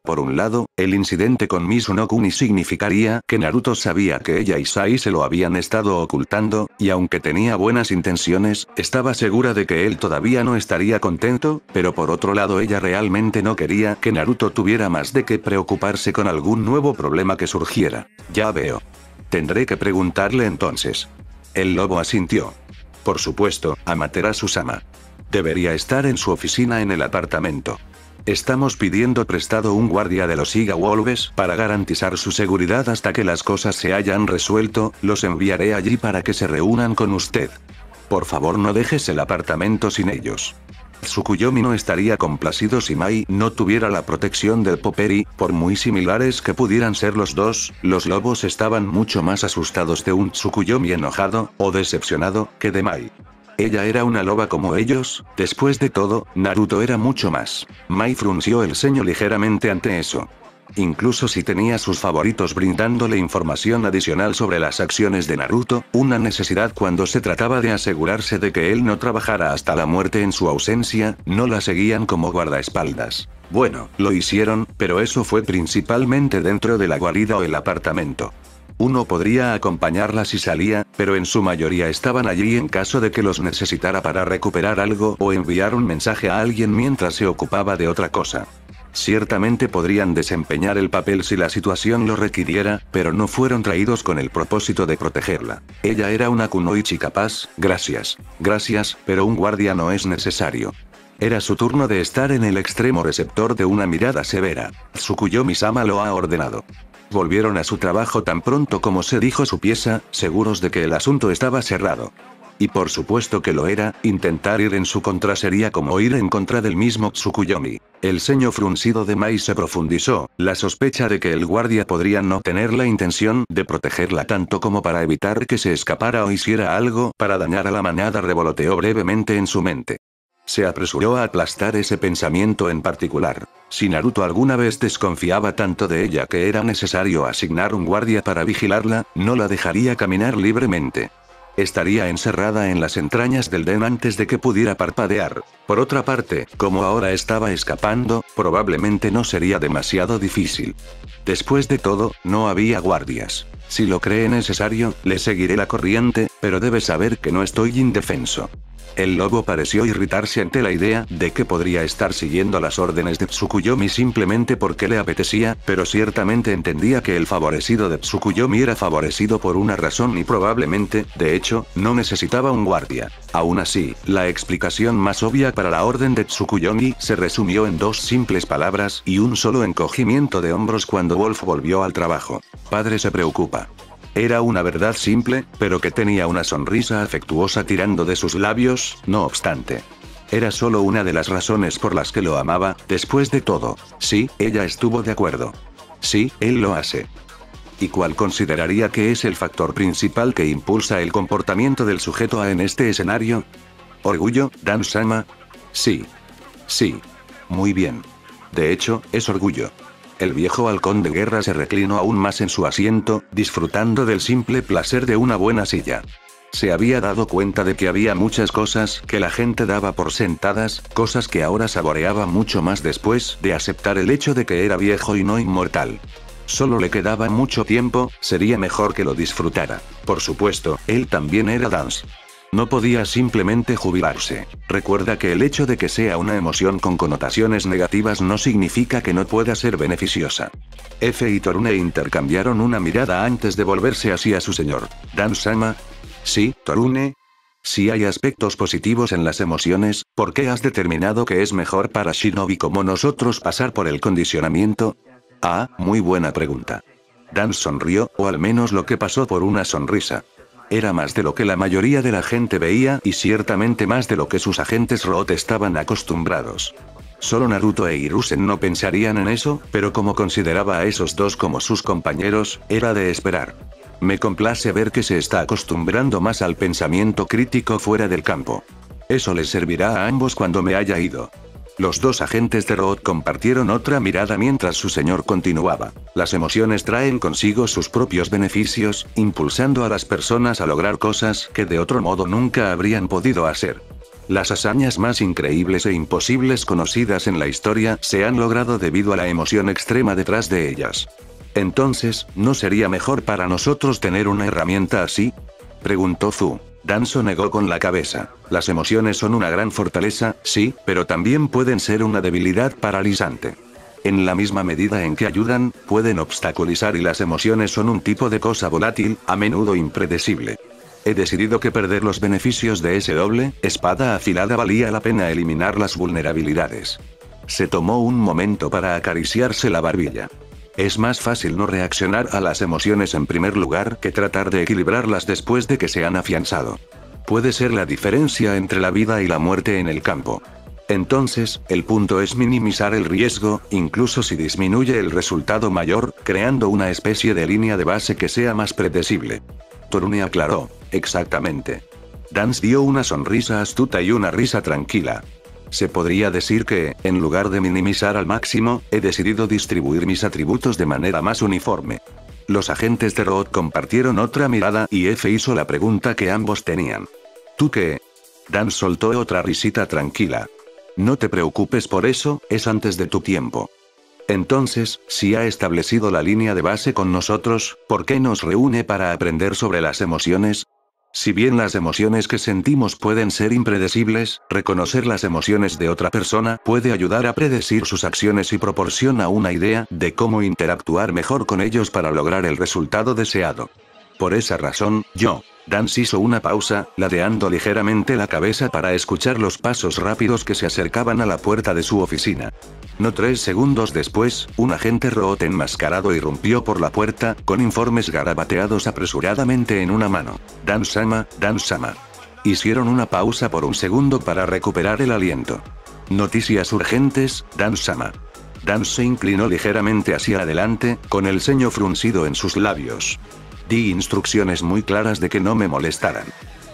Por un lado, el incidente con Mizuno-kuni significaría que Naruto sabía que ella y Sai se lo habían estado ocultando, y aunque tenía buenas intenciones, estaba segura de que él todavía no estaría contento, pero por otro lado ella realmente no quería que Naruto tuviera más de qué preocuparse con algún nuevo problema que surgiera. Ya veo. Tendré que preguntarle entonces. El lobo asintió. Por supuesto, Amaterasu-sama. Debería estar en su oficina en el apartamento. Estamos pidiendo prestado un guardia de los Iga Wolves para garantizar su seguridad hasta que las cosas se hayan resuelto, los enviaré allí para que se reúnan con usted. Por favor no dejes el apartamento sin ellos. Tsukuyomi no estaría complacido si Mai no tuviera la protección del Poperi, por muy similares que pudieran ser los dos, los lobos estaban mucho más asustados de un Tsukuyomi enojado, o decepcionado, que de Mai. Ella era una loba como ellos, después de todo, Naruto era mucho más. Mai frunció el ceño ligeramente ante eso. Incluso si tenía sus favoritos brindándole información adicional sobre las acciones de Naruto, una necesidad cuando se trataba de asegurarse de que él no trabajara hasta la muerte en su ausencia, no la seguían como guardaespaldas. Bueno, lo hicieron, pero eso fue principalmente dentro de la guarida o el apartamento. Uno podría acompañarla si salía, pero en su mayoría estaban allí en caso de que los necesitara para recuperar algo o enviar un mensaje a alguien mientras se ocupaba de otra cosa. Ciertamente podrían desempeñar el papel si la situación lo requiriera, pero no fueron traídos con el propósito de protegerla. Ella era una kunoichi capaz, gracias, pero un guardia no es necesario. Era su turno de estar en el extremo receptor de una mirada severa. Tsukuyomi-sama lo ha ordenado. Volvieron a su trabajo tan pronto como se dijo su pieza, seguros de que el asunto estaba cerrado. Y por supuesto que lo era, intentar ir en su contra sería como ir en contra del mismo Tsukuyomi. El ceño fruncido de Mai se profundizó, la sospecha de que el guardia podría no tener la intención de protegerla tanto como para evitar que se escapara o hiciera algo para dañar a la manada revoloteó brevemente en su mente. Se apresuró a aplastar ese pensamiento en particular. Si Naruto alguna vez desconfiaba tanto de ella que era necesario asignar un guardia para vigilarla, no la dejaría caminar libremente. Estaría encerrada en las entrañas del Den antes de que pudiera parpadear. Por otra parte, como ahora estaba escapando, probablemente no sería demasiado difícil. Después de todo, no había guardias. Si lo cree necesario, le seguiré la corriente, pero debe saber que no estoy indefenso. El lobo pareció irritarse ante la idea de que podría estar siguiendo las órdenes de Tsukuyomi simplemente porque le apetecía, pero ciertamente entendía que el favorecido de Tsukuyomi era favorecido por una razón y probablemente, de hecho, no necesitaba un guardia. Aún así, la explicación más obvia para la orden de Tsukuyomi se resumió en dos simples palabras y un solo encogimiento de hombros cuando Wolf volvió al trabajo. Padre se preocupa. Era una verdad simple, pero que tenía una sonrisa afectuosa tirando de sus labios, no obstante. Era solo una de las razones por las que lo amaba, después de todo. Sí, ella estuvo de acuerdo. Sí, él lo hace. ¿Y cuál consideraría que es el factor principal que impulsa el comportamiento del sujeto A en este escenario? ¿Orgullo, Dan-sama? Sí. Sí. Muy bien. De hecho, es orgullo. El viejo halcón de guerra se reclinó aún más en su asiento, disfrutando del simple placer de una buena silla. Se había dado cuenta de que había muchas cosas que la gente daba por sentadas, cosas que ahora saboreaba mucho más después de aceptar el hecho de que era viejo y no inmortal. Solo le quedaba mucho tiempo, sería mejor que lo disfrutara. Por supuesto, él también era Dance. No podía simplemente jubilarse. Recuerda que el hecho de que sea una emoción con connotaciones negativas no significa que no pueda ser beneficiosa. F y Torune intercambiaron una mirada antes de volverse hacia su señor. Dan-sama. Sí, Torune. Si hay aspectos positivos en las emociones, ¿por qué has determinado que es mejor para shinobi como nosotros pasar por el condicionamiento? Ah, muy buena pregunta. Dan sonrió, o al menos lo que pasó por una sonrisa. Era más de lo que la mayoría de la gente veía y ciertamente más de lo que sus agentes Root estaban acostumbrados. Solo Naruto e Hiruzen no pensarían en eso, pero como consideraba a esos dos como sus compañeros, era de esperar. Me complace ver que se está acostumbrando más al pensamiento crítico fuera del campo. Eso les servirá a ambos cuando me haya ido. Los dos agentes de Root compartieron otra mirada mientras su señor continuaba. Las emociones traen consigo sus propios beneficios, impulsando a las personas a lograr cosas que de otro modo nunca habrían podido hacer. Las hazañas más increíbles e imposibles conocidas en la historia se han logrado debido a la emoción extrema detrás de ellas. Entonces, ¿no sería mejor para nosotros tener una herramienta así? Preguntó Zu. Danzo negó con la cabeza. Las emociones son una gran fortaleza, sí, pero también pueden ser una debilidad paralizante. En la misma medida en que ayudan, pueden obstaculizar y las emociones son un tipo de cosa volátil, a menudo impredecible. He decidido que perder los beneficios de ese doble espada afilada valía la pena eliminar las vulnerabilidades. Se tomó un momento para acariciarse la barbilla. Es más fácil no reaccionar a las emociones en primer lugar que tratar de equilibrarlas después de que se han afianzado. Puede ser la diferencia entre la vida y la muerte en el campo. Entonces, el punto es minimizar el riesgo, incluso si disminuye el resultado mayor, creando una especie de línea de base que sea más predecible. Torune aclaró. Exactamente. Dance dio una sonrisa astuta y una risa tranquila. Se podría decir que, en lugar de minimizar al máximo, he decidido distribuir mis atributos de manera más uniforme. Los agentes de Root compartieron otra mirada y F hizo la pregunta que ambos tenían. ¿Tú qué? Dan soltó otra risita tranquila. No te preocupes por eso, es antes de tu tiempo. Entonces, si ha establecido la línea de base con nosotros, ¿por qué nos reúne para aprender sobre las emociones? Si bien las emociones que sentimos pueden ser impredecibles, reconocer las emociones de otra persona puede ayudar a predecir sus acciones y proporciona una idea de cómo interactuar mejor con ellos para lograr el resultado deseado. Por esa razón, Dance hizo una pausa, ladeando ligeramente la cabeza para escuchar los pasos rápidos que se acercaban a la puerta de su oficina. No 3 segundos después, un agente Root enmascarado irrumpió por la puerta, con informes garabateados apresuradamente en una mano. Dan-sama, Dan-sama. Hicieron una pausa por un segundo para recuperar el aliento. Noticias urgentes, Dan-sama. Dan se inclinó ligeramente hacia adelante, con el ceño fruncido en sus labios. Di instrucciones muy claras de que no me molestaran.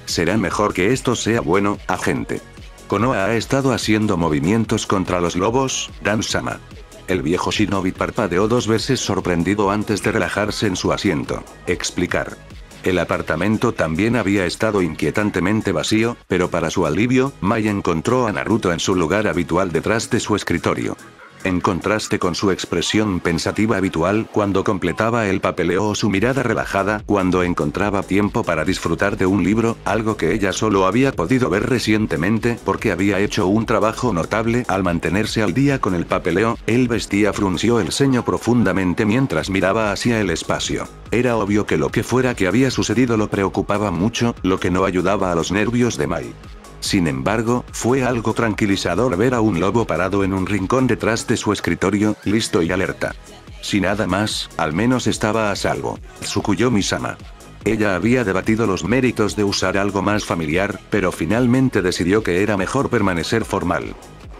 Será mejor que esto sea bueno, agente. Konoha ha estado haciendo movimientos contra los lobos, Dan-sama. El viejo shinobi parpadeó 2 veces sorprendido antes de relajarse en su asiento. Explicar. El apartamento también había estado inquietantemente vacío, pero para su alivio, Mai encontró a Naruto en su lugar habitual detrás de su escritorio. En contraste con su expresión pensativa habitual cuando completaba el papeleo o su mirada relajada cuando encontraba tiempo para disfrutar de un libro, algo que ella solo había podido ver recientemente porque había hecho un trabajo notable al mantenerse al día con el papeleo, él frunció el ceño profundamente mientras miraba hacia el espacio. Era obvio que lo que fuera que había sucedido lo preocupaba mucho, lo que no ayudaba a los nervios de Mai. Sin embargo, fue algo tranquilizador ver a un lobo parado en un rincón detrás de su escritorio, listo y alerta. Si nada más, al menos estaba a salvo. Tsukuyomi-sama. Ella había debatido los méritos de usar algo más familiar, pero finalmente decidió que era mejor permanecer formal.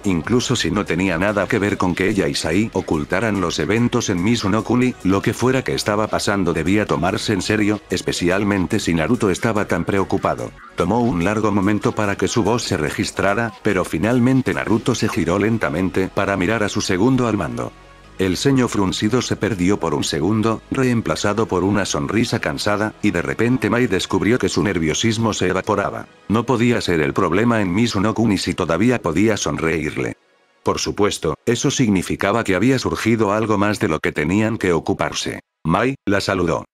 Incluso si no tenía nada que ver con que ella y Sai ocultaran los eventos en Mizunokuni, lo que fuera que estaba pasando debía tomarse en serio, especialmente si Naruto estaba tan preocupado. Tomó un largo momento para que su voz se registrara, pero finalmente Naruto se giró lentamente para mirar a su segundo al mando. El ceño fruncido se perdió por un segundo, reemplazado por una sonrisa cansada, y de repente Mai descubrió que su nerviosismo se evaporaba. No podía ser el problema en Mizuno-kun si todavía podía sonreírle. Por supuesto, eso significaba que había surgido algo más de lo que tenían que ocuparse. Mai la saludó.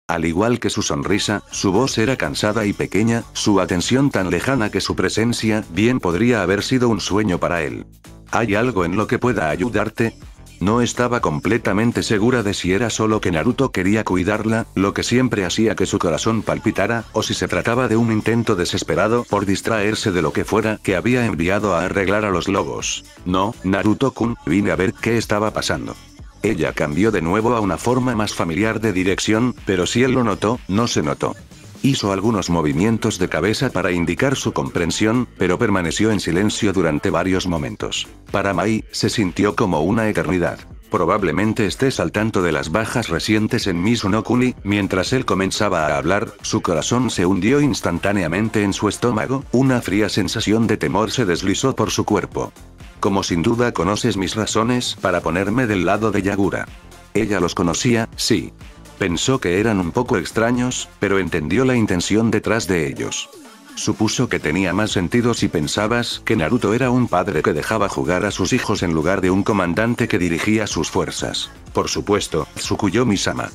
Al igual que su sonrisa, su voz era cansada y pequeña, su atención tan lejana que su presencia bien podría haber sido un sueño para él. ¿Hay algo en lo que pueda ayudarte? No estaba completamente segura de si era solo que Naruto quería cuidarla, lo que siempre hacía que su corazón palpitara, o si se trataba de un intento desesperado por distraerse de lo que fuera que había enviado a arreglar a los lobos. No, Naruto-kun, vine a ver qué estaba pasando. Ella cambió de nuevo a una forma más familiar de dirección, pero si él lo notó, no se notó. Hizo algunos movimientos de cabeza para indicar su comprensión, pero permaneció en silencio durante varios momentos. Para Mai, se sintió como una eternidad. Probablemente estés al tanto de las bajas recientes en Mizuno-kun. Mientras él comenzaba a hablar, su corazón se hundió instantáneamente en su estómago, una fría sensación de temor se deslizó por su cuerpo. Como sin duda conoces mis razones para ponerme del lado de Yagura. Ella los conocía, sí. Pensó que eran un poco extraños, pero entendió la intención detrás de ellos. Supuso que tenía más sentido si pensabas que Naruto era un padre que dejaba jugar a sus hijos en lugar de un comandante que dirigía sus fuerzas. Por supuesto, Tsukuyomi-sama.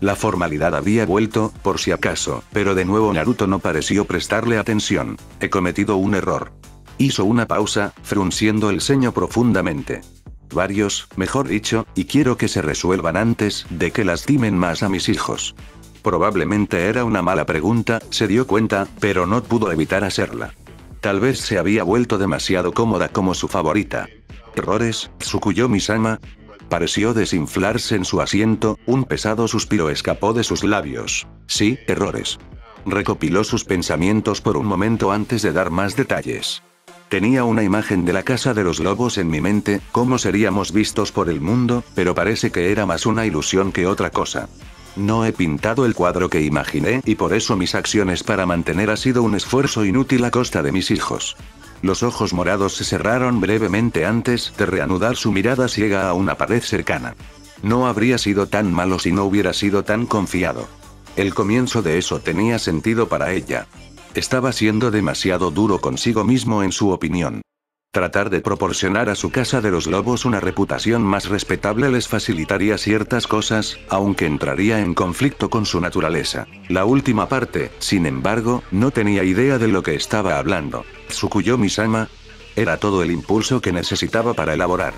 La formalidad había vuelto, por si acaso, pero de nuevo Naruto no pareció prestarle atención. He cometido un error. Hizo una pausa, frunciendo el ceño profundamente. Varios, mejor dicho, y quiero que se resuelvan antes de que lastimen más a mis hijos. Probablemente era una mala pregunta, se dio cuenta, pero no pudo evitar hacerla. Tal vez se había vuelto demasiado cómoda como su favorita. ¿Errores, Tsukuyomi-sama? Pareció desinflarse en su asiento, un pesado suspiro escapó de sus labios. Sí, errores. Recopiló sus pensamientos por un momento antes de dar más detalles. Tenía una imagen de la casa de los lobos en mi mente, cómo seríamos vistos por el mundo, pero parece que era más una ilusión que otra cosa. No he pintado el cuadro que imaginé y por eso mis acciones para mantener ha sido un esfuerzo inútil a costa de mis hijos. Los ojos morados se cerraron brevemente antes de reanudar su mirada ciega a una pared cercana. No habría sido tan malo si no hubiera sido tan confiado. El comienzo de eso tenía sentido para ella. Estaba siendo demasiado duro consigo mismo en su opinión. Tratar de proporcionar a su casa de los lobos una reputación más respetable les facilitaría ciertas cosas, aunque entraría en conflicto con su naturaleza. La última parte, sin embargo, no tenía idea de lo que estaba hablando. Tsukuyomi-sama. Era todo el impulso que necesitaba para elaborar.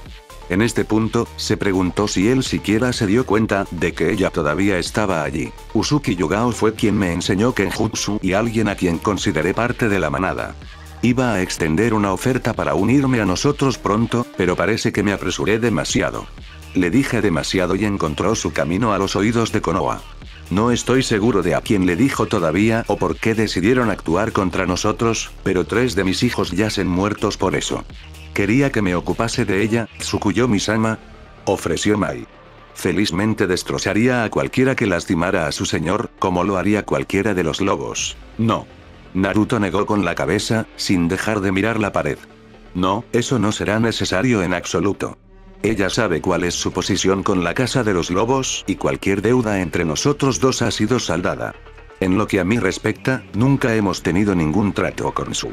En este punto, se preguntó si él siquiera se dio cuenta de que ella todavía estaba allí. Usuki Yugao fue quien me enseñó Kenjutsu y alguien a quien consideré parte de la manada. Iba a extender una oferta para unirme a nosotros pronto, pero parece que me apresuré demasiado. Le dije demasiado y encontró su camino a los oídos de Konoha. No estoy seguro de a quién le dijo todavía o por qué decidieron actuar contra nosotros, pero 3 de mis hijos yacen muertos por eso. Quería que me ocupase de ella, Tsukuyomi-sama, ofreció Mai. Felizmente destrozaría a cualquiera que lastimara a su señor, como lo haría cualquiera de los lobos. No. Naruto negó con la cabeza, sin dejar de mirar la pared. No, eso no será necesario en absoluto. Ella sabe cuál es su posición con la casa de los lobos y cualquier deuda entre nosotros dos ha sido saldada. En lo que a mí respecta, nunca hemos tenido ningún trato con su.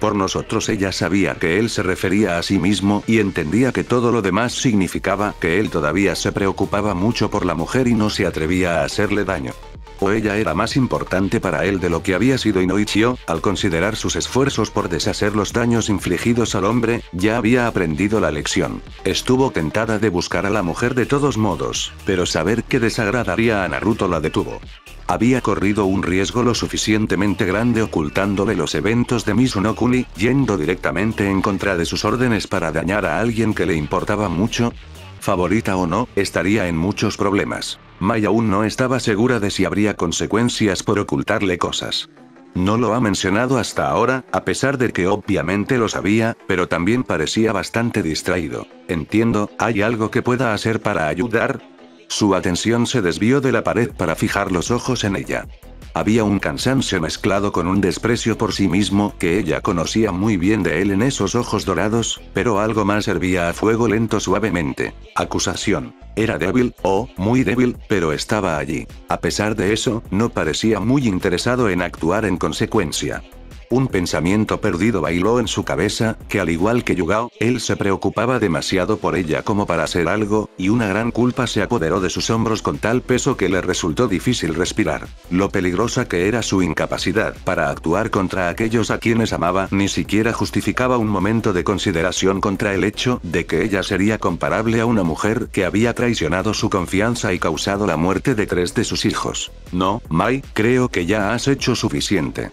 Por nosotros ella sabía que él se refería a sí mismo y entendía que todo lo demás significaba que él todavía se preocupaba mucho por la mujer y no se atrevía a hacerle daño. O ella era más importante para él de lo que había sido Inoichio, al considerar sus esfuerzos por deshacer los daños infligidos al hombre, ya había aprendido la lección. Estuvo tentada de buscar a la mujer de todos modos, pero saber que desagradaría a Naruto la detuvo. Había corrido un riesgo lo suficientemente grande ocultándole los eventos de Mizuno-kun, yendo directamente en contra de sus órdenes para dañar a alguien que le importaba mucho. Favorita o no, estaría en muchos problemas. Mai aún no estaba segura de si habría consecuencias por ocultarle cosas. No lo ha mencionado hasta ahora, a pesar de que obviamente lo sabía, pero también parecía bastante distraído. Entiendo, ¿hay algo que pueda hacer para ayudar? Su atención se desvió de la pared para fijar los ojos en ella. Había un cansancio mezclado con un desprecio por sí mismo que ella conocía muy bien de él en esos ojos dorados, pero algo más hervía a fuego lento suavemente. Acusación. Era débil, muy débil, pero estaba allí. A pesar de eso, no parecía muy interesado en actuar en consecuencia. Un pensamiento perdido bailó en su cabeza, que al igual que Yugao, él se preocupaba demasiado por ella como para hacer algo, y una gran culpa se apoderó de sus hombros con tal peso que le resultó difícil respirar. Lo peligrosa que era su incapacidad para actuar contra aquellos a quienes amaba ni siquiera justificaba un momento de consideración contra el hecho de que ella sería comparable a una mujer que había traicionado su confianza y causado la muerte de 3 de sus hijos. No, Mai, creo que ya has hecho suficiente.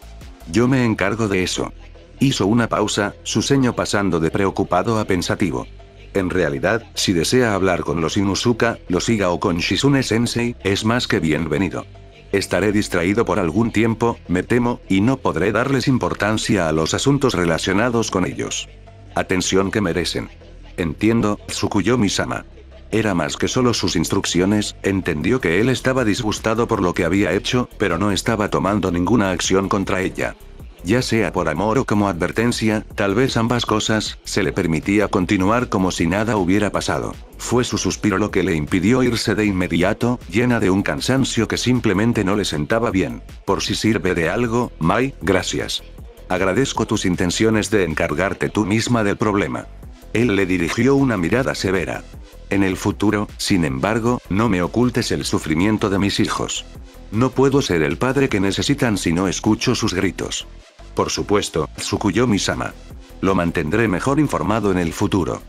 Yo me encargo de eso. Hizo una pausa, su ceño pasando de preocupado a pensativo. En realidad, si desea hablar con los Inuzuka, los Iga o con Shizune-sensei, es más que bienvenido. Estaré distraído por algún tiempo, me temo, y no podré darles importancia a los asuntos relacionados con ellos. Atención que merecen. Entiendo, Tsukuyomi-sama. Era más que solo sus instrucciones, entendió que él estaba disgustado por lo que había hecho, pero no estaba tomando ninguna acción contra ella. Ya sea por amor o como advertencia, tal vez ambas cosas, se le permitía continuar como si nada hubiera pasado. Fue su suspiro lo que le impidió irse de inmediato, llena de un cansancio que simplemente no le sentaba bien. Por si sirve de algo, Mai, gracias. Agradezco tus intenciones de encargarte tú misma del problema. Él le dirigió una mirada severa. En el futuro, sin embargo, no me ocultes el sufrimiento de mis hijos. No puedo ser el padre que necesitan si no escucho sus gritos. Por supuesto, Tsukuyomi-sama. Lo mantendré mejor informado en el futuro.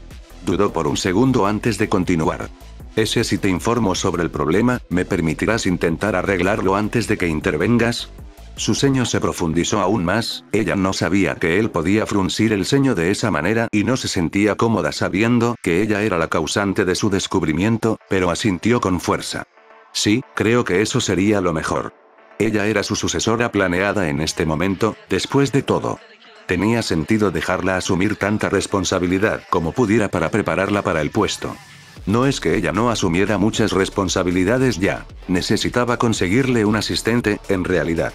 Dudó por un segundo antes de continuar. Si te informo sobre el problema, ¿me permitirás intentar arreglarlo antes de que intervengas? Su ceño se profundizó aún más, ella no sabía que él podía fruncir el ceño de esa manera y no se sentía cómoda sabiendo que ella era la causante de su descubrimiento, pero asintió con fuerza. Sí, creo que eso sería lo mejor. Ella era su sucesora planeada en este momento, después de todo. Tenía sentido dejarla asumir tanta responsabilidad como pudiera para prepararla para el puesto. No es que ella no asumiera muchas responsabilidades ya, necesitaba conseguirle un asistente, en realidad.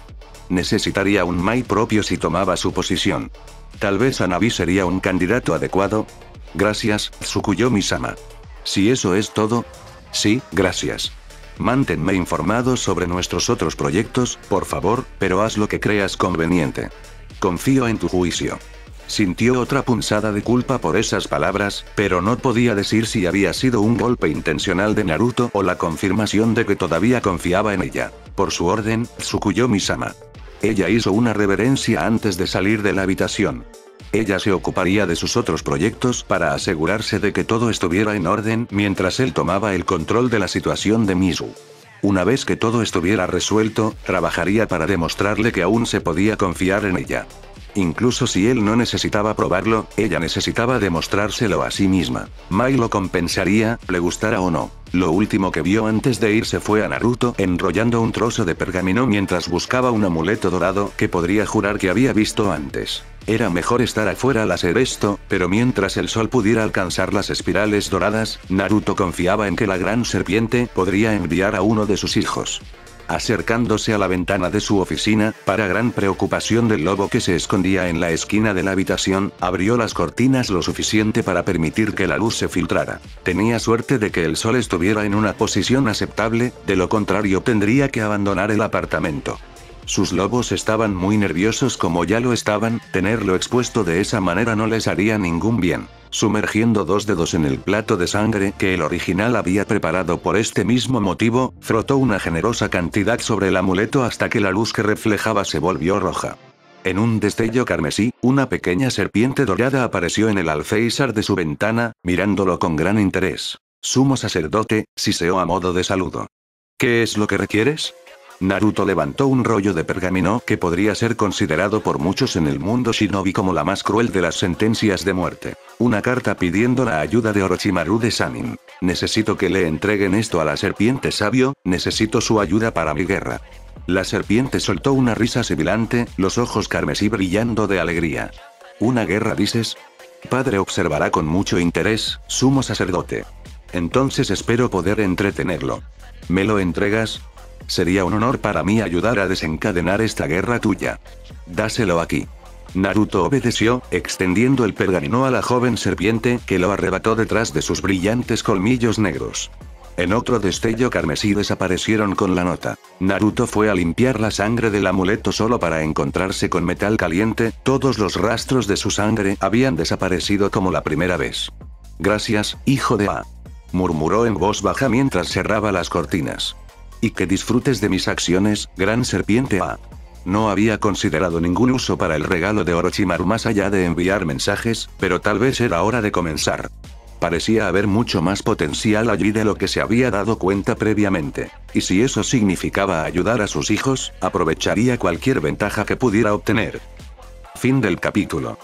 Necesitaría un Mai propio si tomaba su posición. Tal vez Hanabi sería un candidato adecuado. Gracias, Tsukuyomi-sama. Si eso es todo. Sí, gracias. Manténme informado sobre nuestros otros proyectos, por favor, pero haz lo que creas conveniente. Confío en tu juicio. Sintió otra punzada de culpa por esas palabras, pero no podía decir si había sido un golpe intencional de Naruto o la confirmación de que todavía confiaba en ella. Por su orden, Tsukuyomi-sama. Ella hizo una reverencia antes de salir de la habitación. Ella se ocuparía de sus otros proyectos para asegurarse de que todo estuviera en orden mientras él tomaba el control de la situación de Mizu. Una vez que todo estuviera resuelto, trabajaría para demostrarle que aún se podía confiar en ella. Incluso si él no necesitaba probarlo, ella necesitaba demostrárselo a sí misma. Mai lo compensaría, le gustara o no. Lo último que vio antes de irse fue a Naruto enrollando un trozo de pergamino mientras buscaba un amuleto dorado que podría jurar que había visto antes. Era mejor estar afuera al hacer esto, pero mientras el sol pudiera alcanzar las espirales doradas, Naruto confiaba en que la gran serpiente podría enviar a uno de sus hijos. Acercándose a la ventana de su oficina, para gran preocupación del lobo que se escondía en la esquina de la habitación, abrió las cortinas lo suficiente para permitir que la luz se filtrara. Tenía suerte de que el sol estuviera en una posición aceptable, de lo contrario tendría que abandonar el apartamento. Sus lobos estaban muy nerviosos como ya lo estaban, tenerlo expuesto de esa manera no les haría ningún bien. Sumergiendo 2 dedos en el plato de sangre que el original había preparado por este mismo motivo, frotó una generosa cantidad sobre el amuleto hasta que la luz que reflejaba se volvió roja. En un destello carmesí, una pequeña serpiente dorada apareció en el alféizar de su ventana, mirándolo con gran interés. Sumo sacerdote, siseó a modo de saludo. ¿Qué es lo que requieres? Naruto levantó un rollo de pergamino que podría ser considerado por muchos en el mundo shinobi como la más cruel de las sentencias de muerte. Una carta pidiendo la ayuda de Orochimaru de Sannin. Necesito que le entreguen esto a la serpiente sabio, necesito su ayuda para mi guerra. La serpiente soltó una risa sibilante, los ojos carmesí brillando de alegría. ¿Una guerra dices? Padre observará con mucho interés, sumo sacerdote. Entonces espero poder entretenerlo. ¿Me lo entregas? Sería un honor para mí ayudar a desencadenar esta guerra tuya. Dáselo aquí. Naruto obedeció, extendiendo el pergamino a la joven serpiente, que lo arrebató detrás de sus brillantes colmillos negros. En otro destello carmesí desaparecieron con la nota. Naruto fue a limpiar la sangre del amuleto solo para encontrarse con metal caliente, todos los rastros de su sangre habían desaparecido como la primera vez. Gracias, hijo de A. Murmuró en voz baja mientras cerraba las cortinas. Y que disfrutes de mis acciones, gran serpiente A. No había considerado ningún uso para el regalo de Orochimaru más allá de enviar mensajes, pero tal vez era hora de comenzar. Parecía haber mucho más potencial allí de lo que se había dado cuenta previamente. Y si eso significaba ayudar a sus hijos, aprovecharía cualquier ventaja que pudiera obtener. Fin del capítulo.